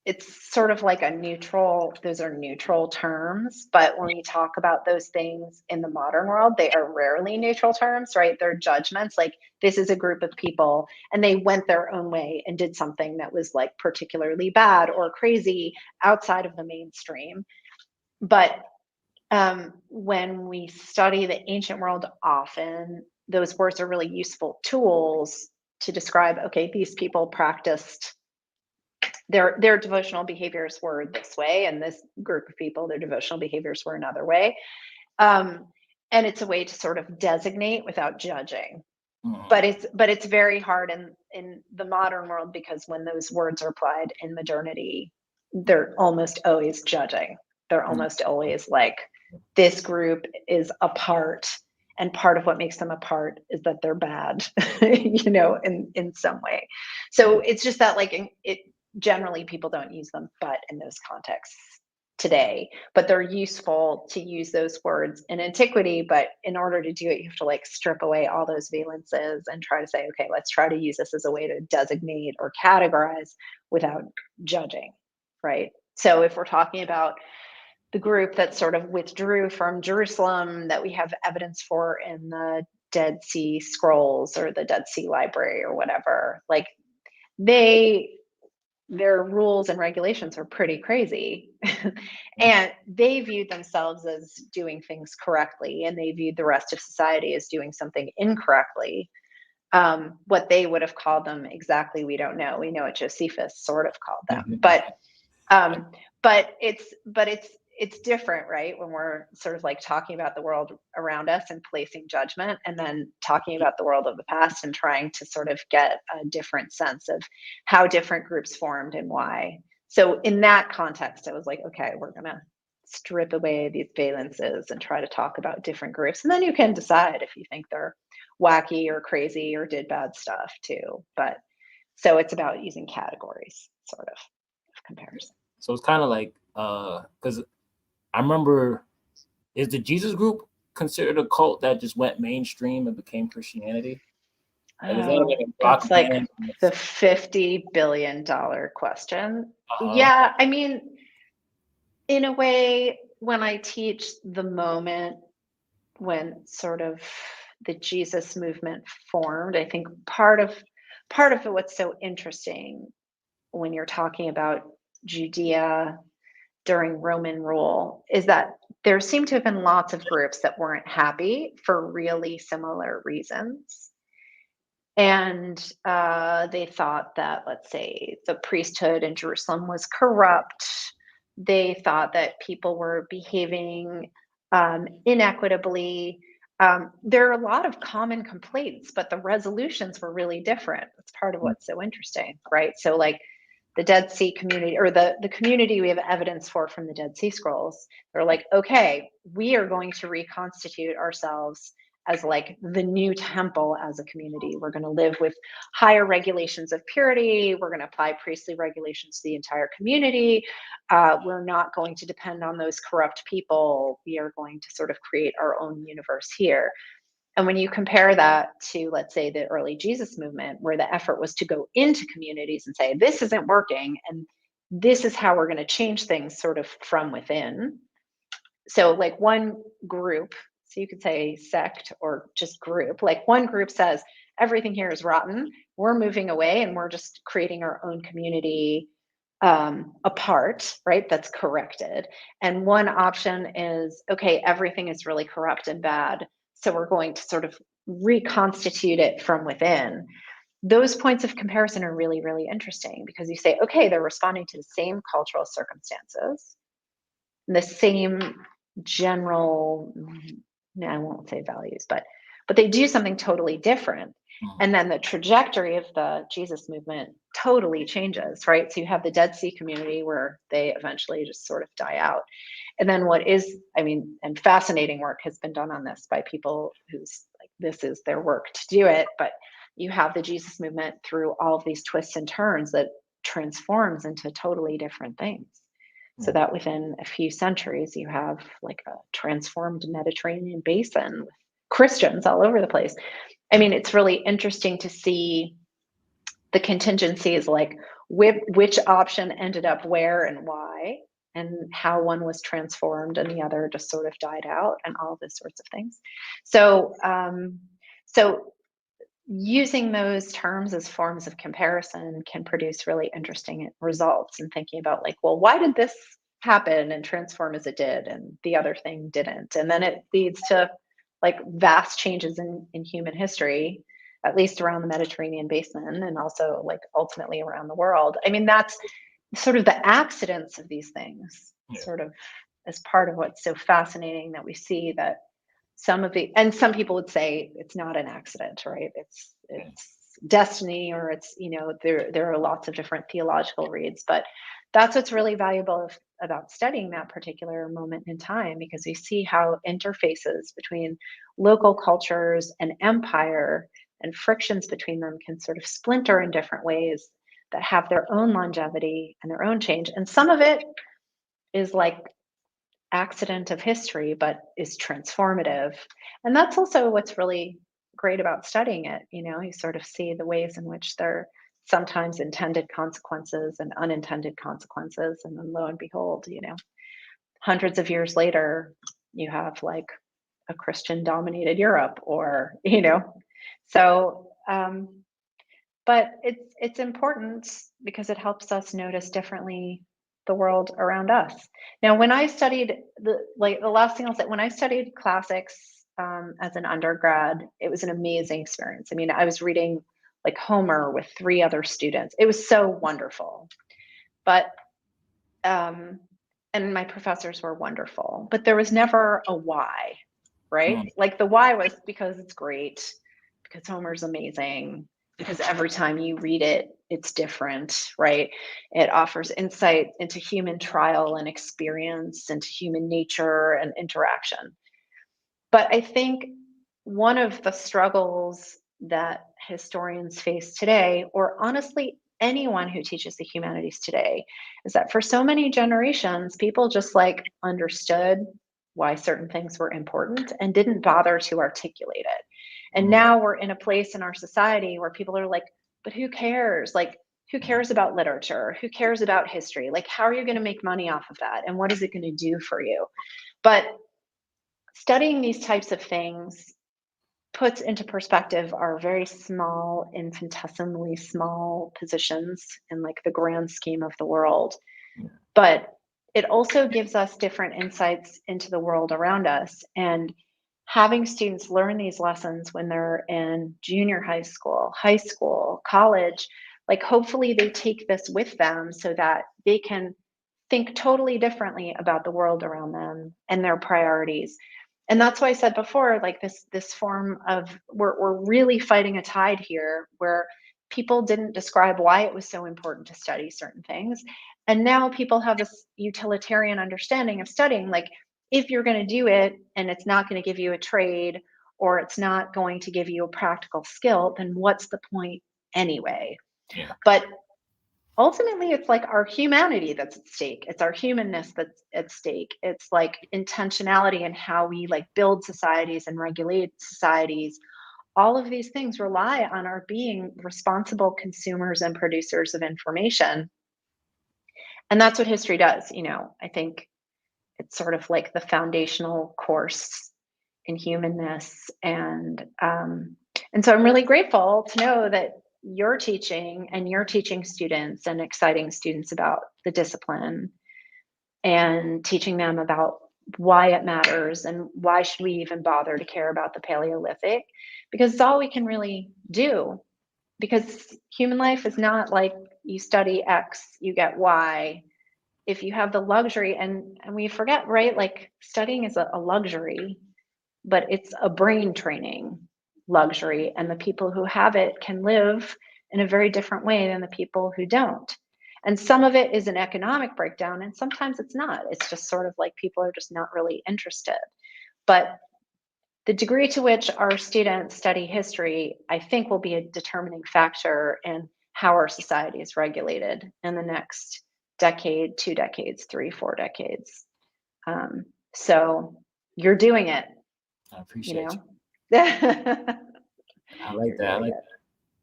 B: it's sort of like those are neutral terms, but when we talk about those things in the modern world, they are rarely neutral terms, right? They're judgments, like this is a group of people and they went their own way and did something that was like particularly bad or crazy outside of the mainstream. But when we study the ancient world, often those words are really useful tools to describe, okay, these people practiced their devotional behaviors were this way, and this group of people, their devotional behaviors were another way. And it's a way to sort of designate without judging. But it's very hard in the modern world, because when those words are applied in modernity, they're almost always judging. They're almost always like, this group is apart, and part of what makes them apart is that they're bad, in some way. So it's just that, like, generally people don't use them but in those contexts today, but they're useful to use those words in antiquity. But in order to do it, you have to like strip away all those valences and try to say, okay, let's try to use this as a way to designate or categorize without judging, right? So if we're talking about the group that sort of withdrew from Jerusalem that we have evidence for in the Dead Sea Scrolls or the Dead Sea Library or whatever, like their rules and regulations are pretty crazy. And they viewed themselves as doing things correctly, and they viewed the rest of society as doing something incorrectly. What they would have called them exactly, we don't know. We know what Josephus sort of called them, but it's different, right? When we're sort of like talking about the world around us and placing judgment, and then talking about the world of the past and trying to sort of get a different sense of how different groups formed and why. So in that context, I was like, okay, we're going to strip away these valences and try to talk about different groups. And then you can decide if you think they're wacky or crazy or did bad stuff too. But so it's about using categories sort of comparison.
A: So it's kind of like, because I remember, is the Jesus group considered a cult that just went mainstream and became Christianity?
B: That's like the $50 billion question. Yeah, I mean, in a way, when I teach the moment when sort of the Jesus movement formed. I think part of it, what's so interesting when you're talking about Judea during Roman rule, is that there seem to have been lots of groups that weren't happy for really similar reasons. And they thought that, let's say, the priesthood in Jerusalem was corrupt. They thought that people were behaving inequitably. There are a lot of common complaints, but the resolutions were really different. That's part of what's so interesting, right? So, like, the Dead Sea community, or the community we have evidence for from the Dead Sea Scrolls, they're like, okay, we are going to reconstitute ourselves as like the new temple as a community. We're going to live with higher regulations of purity. We're going to apply priestly regulations to the entire community. We're not going to depend on those corrupt people. We are going to sort of create our own universe here. And when you compare that to, let's say, the early Jesus movement, where the effort was to go into communities and say, this isn't working, and this is how we're going to change things sort of from within. So, like, one group, so you could say sect or just group, like one group says, everything here is rotten. We're moving away and we're just creating our own community apart, right? That's corrected. And one option is, okay, everything is really corrupt and bad, so we're going to sort of reconstitute it from within. Those points of comparison are really, really interesting, because you say, okay, they're responding to the same cultural circumstances, the same general, no, I won't say values, but they do something totally different. And then the trajectory of the Jesus movement totally changes, right? So you have the Dead Sea community where they eventually just sort of die out. And then what is, I mean, and fascinating work has been done on this by people who's like, this is their work to do it. But you have the Jesus movement through all of these twists and turns that transforms into totally different things. So that within a few centuries, you have like a transformed Mediterranean basin with Christians all over the place. I mean, it's really interesting to see the contingencies, like which option ended up where and why, and how one was transformed and the other just sort of died out, and all those sorts of things. So, so using those terms as forms of comparison can produce really interesting results, and thinking about, like, well, why did this happen and transform as it did and the other thing didn't? And then it leads to like vast changes in human history, at least around the Mediterranean basin, and also like ultimately around the world. I mean, that's sort of the accidents of these things, sort of as part of what's so fascinating, that we see that some people would say it's not an accident, right? It's destiny, or it's, there are lots of different theological reads, but that's what's really valuable about studying that particular moment in time, because we see how interfaces between local cultures and empire and frictions between them can sort of splinter in different ways that have their own longevity and their own change. And some of it is like accident of history, but is transformative. And that's also what's really great about studying it. You sort of see the ways in which there are sometimes intended consequences and unintended consequences. And then lo and behold, hundreds of years later, you have like a Christian dominated Europe, or, so, but it's important because it helps us notice differently the world around us. Now, when I studied the last thing I'll say, when I studied classics as an undergrad, it was an amazing experience. I mean, I was reading like Homer with 3 other students. It was so wonderful. But and my professors were wonderful, but there was never a why, right? Like the why was because it's great, because Homer's amazing, because every time you read it, it's different, right? It offers insight into human trial and experience, into human nature and interaction. But I think one of the struggles that historians face today, or honestly, anyone who teaches the humanities today, is that for so many generations, people just like understood why certain things were important and didn't bother to articulate it. And now we're in a place in our society where people are like, but who cares? Like, who cares about literature? Who cares about history? Like, how are you going to make money off of that? And what is it going to do for you? But studying these types of things puts into perspective our very small, infinitesimally small positions in like the grand scheme of the world.
A: Yeah.
B: But it also gives us different insights into the world around us. And having students learn these lessons when they're in junior high school, college, like hopefully they take this with them so that they can think totally differently about the world around them and their priorities. And that's why I said before, like this form of we're really fighting a tide here where people didn't describe why it was so important to study certain things. And now people have this utilitarian understanding of studying, like if you're going to do it and it's not going to give you a trade or it's not going to give you a practical skill, then what's the point anyway?
A: Yeah.
B: But ultimately it's like our humanity that's at stake. It's our humanness that's at stake. It's like intentionality and how we like build societies and regulate societies. All of these things rely on our being responsible consumers and producers of information. And that's what history does. I think it's sort of like the foundational course in humanness. And so I'm really grateful to know that you're teaching students and exciting students about the discipline and teaching them about why it matters and why should we even bother to care about the Paleolithic, because it's all we can really do. Because human life is not like you study X, you get Y. If you have the luxury, and we forget, right? Like studying is a luxury, but it's a brain training luxury. And the people who have it can live in a very different way than the people who don't. And some of it is an economic breakdown, and sometimes it's not. It's just sort of like people are just not really interested. But the degree to which our students study history, I think, will be a determining factor in how our society is regulated in the next decade, 2 decades, 3, 4 decades. So you're doing it.
A: I appreciate you.
B: You're
A: I like that. I
B: doing
A: like
B: it.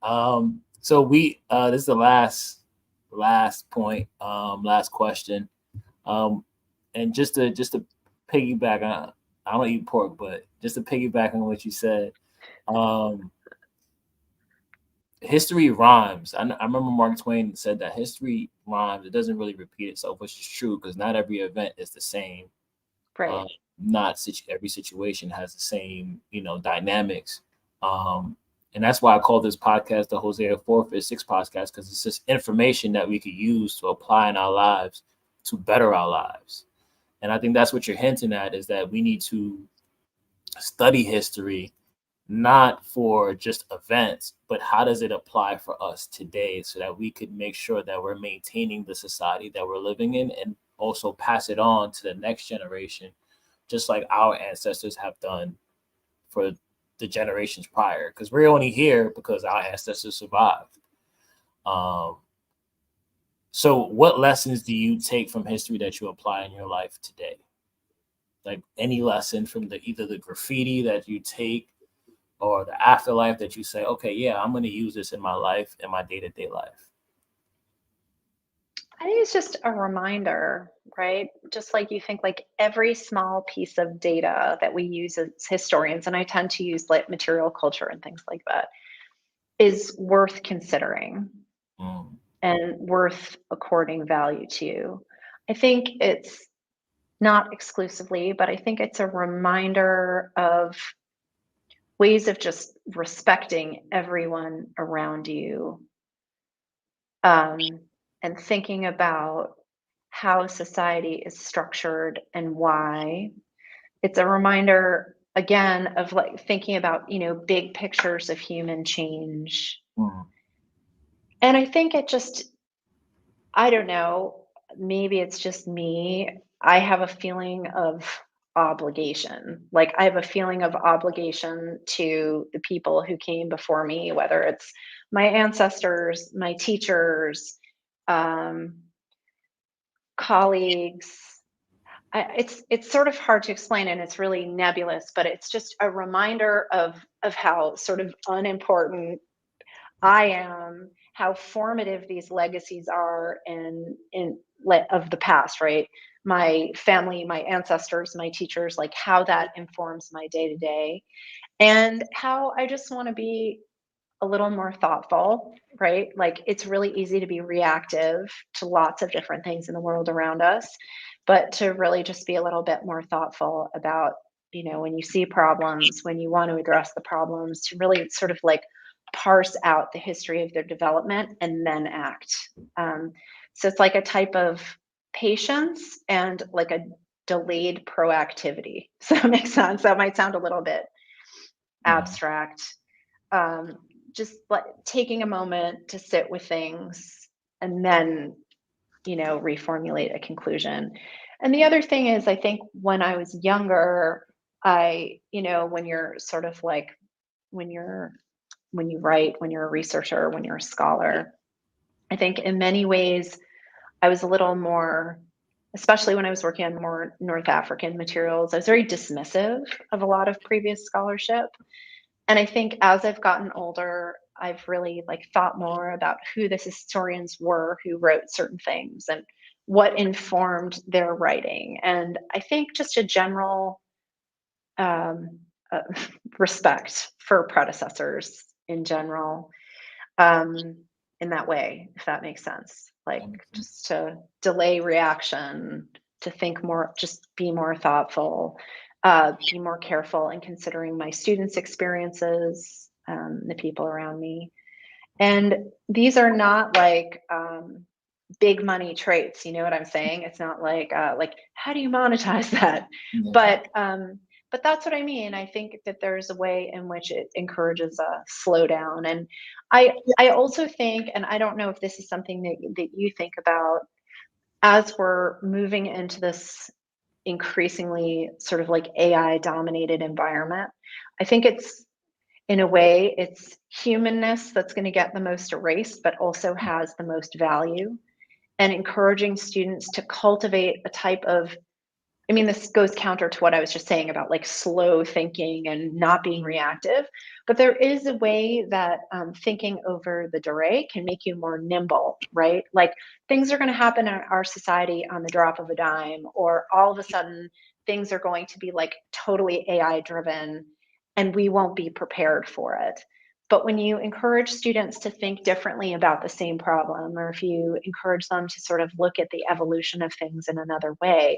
A: that. So we this is the last point, last question. And just to piggyback on, I don't eat pork, but just to piggyback on what you said, history rhymes. I remember Mark Twain said that history rhymes. It doesn't really repeat itself, which is true because not every event is the same.
B: Right.
A: Every situation has the same, dynamics. And that's why I call this podcast the Hosea 456 podcast, because it's just information that we could use to apply in our lives to better our lives. And I think that's what you're hinting at, is that we need to study history, not for just events, but how does it apply for us today so that we could make sure that we're maintaining the society that we're living in and also pass it on to the next generation, just like our ancestors have done for the generations prior, because we're only here because our ancestors survived. So what lessons do you take from history that you apply in your life today? Like any lesson from either the graffiti that you take or the afterlife that you say, okay, yeah, I'm going to use this in my life, in my day-to-day life?
B: I think it's just a reminder, right? Just like you think, like every small piece of data that we use as historians, and I tend to use like material culture and things like that, is worth considering and worth according value to. I think it's not exclusively, but I think it's a reminder of ways of just respecting everyone around you, and thinking about how society is structured and why. It's a reminder again of like thinking about, big pictures of human change. And I think it just, I don't know, maybe it's just me. I have a feeling of obligation. Like I have a feeling of obligation to the people who came before me, whether it's my ancestors, my teachers, um, colleagues. It's sort of hard to explain and it's really nebulous, but it's just a reminder of how sort of unimportant I am, how formative these legacies are in of the past, right? my family, my ancestors, my teachers, like how that informs my day to day, and how I just want to be a little more thoughtful, right? Like it's really easy to be reactive to lots of different things in the world around us, but to really just be a little bit more thoughtful about, when you see problems, when you want to address the problems, to really sort of like parse out the history of their development and then act. So it's like a type of patience and like a delayed proactivity. So that makes sense. That might sound a little bit abstract. Um, just like taking a moment to sit with things and then, reformulate a conclusion. And the other thing is, I think when I was younger, when you're sort of like, when you write, when you're a researcher, when you're a scholar, I think in many ways I was a little more, especially when I was working on more North African materials, I was very dismissive of a lot of previous scholarship. And I think as I've gotten older, I've really like thought more about who the historians were who wrote certain things and what informed their writing. And I think just a general um, uh, respect for predecessors in general, in that way, if that makes sense. Like just to delay reaction, to think more, just be more thoughtful, be more careful in considering my students' experiences, the people around me. And these are not like big money traits, you know what I'm saying? It's not like how do you monetize that? But that's what I mean. I think that there's a way in which it encourages a slowdown. And I also think, and I don't know if this is something that you think about as we're moving into this increasingly sort of like AI dominated environment. I think it's, in a way, it's humanness that's going to get the most erased, but also has the most value, and encouraging students to cultivate a type of, I mean, this goes counter to what I was just saying about like slow thinking and not being reactive, but there is a way that thinking over the dray can make you more nimble, right? Like things are going to happen in our society on the drop of a dime, or all of a sudden things are going to be like totally AI driven and we won't be prepared for it. But when you encourage students to think differently about the same problem, or if you encourage them to sort of look at the evolution of things in another way,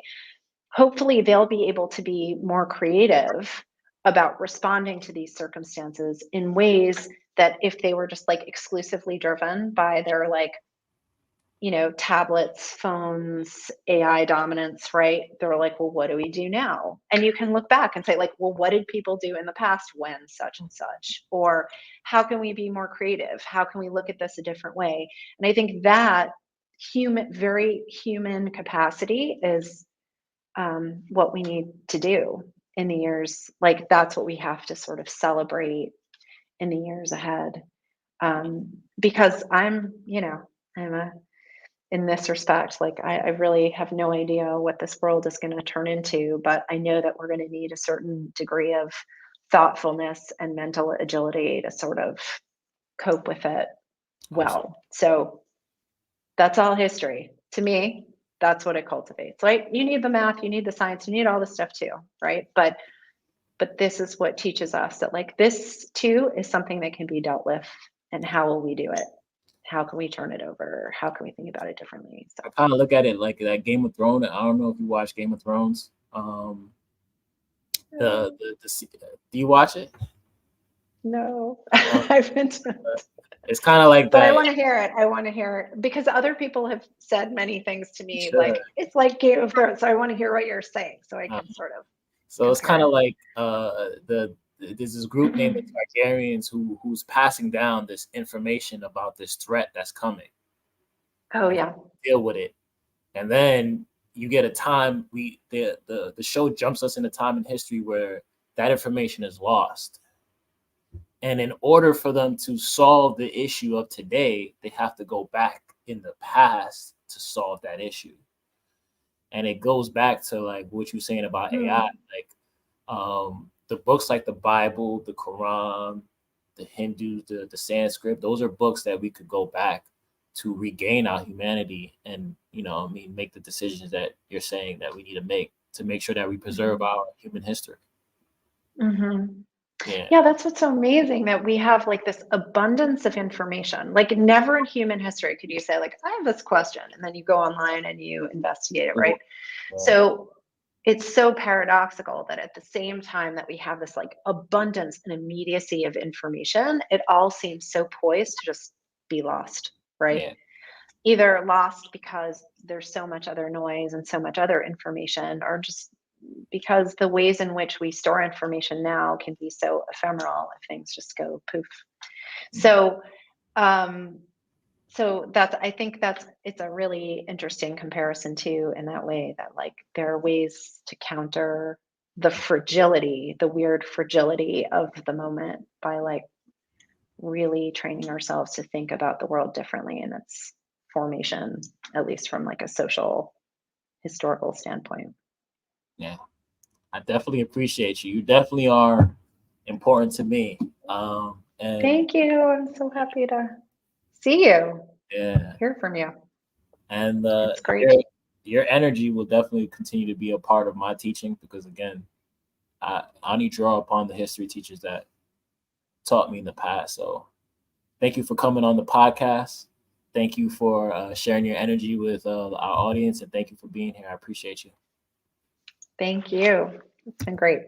B: hopefully they'll be able to be more creative about responding to these circumstances in ways that if they were just like exclusively driven by their like, tablets, phones, AI dominance, right? They're like, well, what do we do now? And you can look back and say like, well, what did people do in the past when such and such? Or how can we be more creative? How can we look at this a different way? And I think that very human capacity is what we need to do in the years, like that's what we have to sort of celebrate in the years ahead. Because in this respect, like I really have no idea what this world is going to turn into, but I know that we're going to need a certain degree of thoughtfulness and mental agility to sort of cope with it well. So that's all history to me. That's what it cultivates. Like you need the math, you need the science, you need all this stuff too, right? But this is what teaches us that like this too is something that can be dealt with. And how will we do it? How can we turn it over? How can we think about it differently? So
A: I kind of look at it like that Game of Thrones. I don't know if you watch Game of Thrones. Do you watch it?
B: No, I've been to
A: It's kind of like
B: but
A: that.
B: I want to hear it. I want to hear it because other people have said many things to me. Like it's like Game of Thrones. So I want to hear what you're saying so I can sort of.
A: So it's kind of like there's this group named the Targaryens who's passing down this information about this threat that's coming.
B: Oh yeah.
A: Deal with it, and then you get a time the show jumps us in a time in history where that information is lost. And in order for them to solve the issue of today, they have to go back in the past to solve that issue. And it goes back to like what you're saying about AI, like the books like the Bible, the Quran, the Hindu, the Sanskrit. Those are books that we could go back to regain our humanity and, make the decisions that you're saying that we need to make sure that we preserve our human history.
B: Mm-hmm.
A: Yeah.
B: Yeah, that's what's so amazing, that we have like this abundance of information. Like never in human history could you say like, I have this question, and then you go online and you investigate it, right? So it's so paradoxical that at the same time that we have this like abundance and immediacy of information, it all seems so poised to just be lost, right?
A: Yeah.
B: Either lost because there's so much other noise and so much other information, or just because the ways in which we store information now can be so ephemeral if things just go poof. So I think it's a really interesting comparison too, in that way that like there are ways to counter the weird fragility of the moment by like really training ourselves to think about the world differently in its formation, at least from like a social historical standpoint.
A: Yeah. I definitely appreciate you. You definitely are important to me. And
B: Thank you. I'm so happy to see you.
A: Yeah.
B: Hear from you.
A: And
B: It's great.
A: your energy will definitely continue to be a part of my teaching, because again, I only draw upon the history teachers that taught me in the past. So thank you for coming on the podcast. Thank you for sharing your energy with our audience, and thank you for being here. I appreciate you.
B: Thank you. It's been great.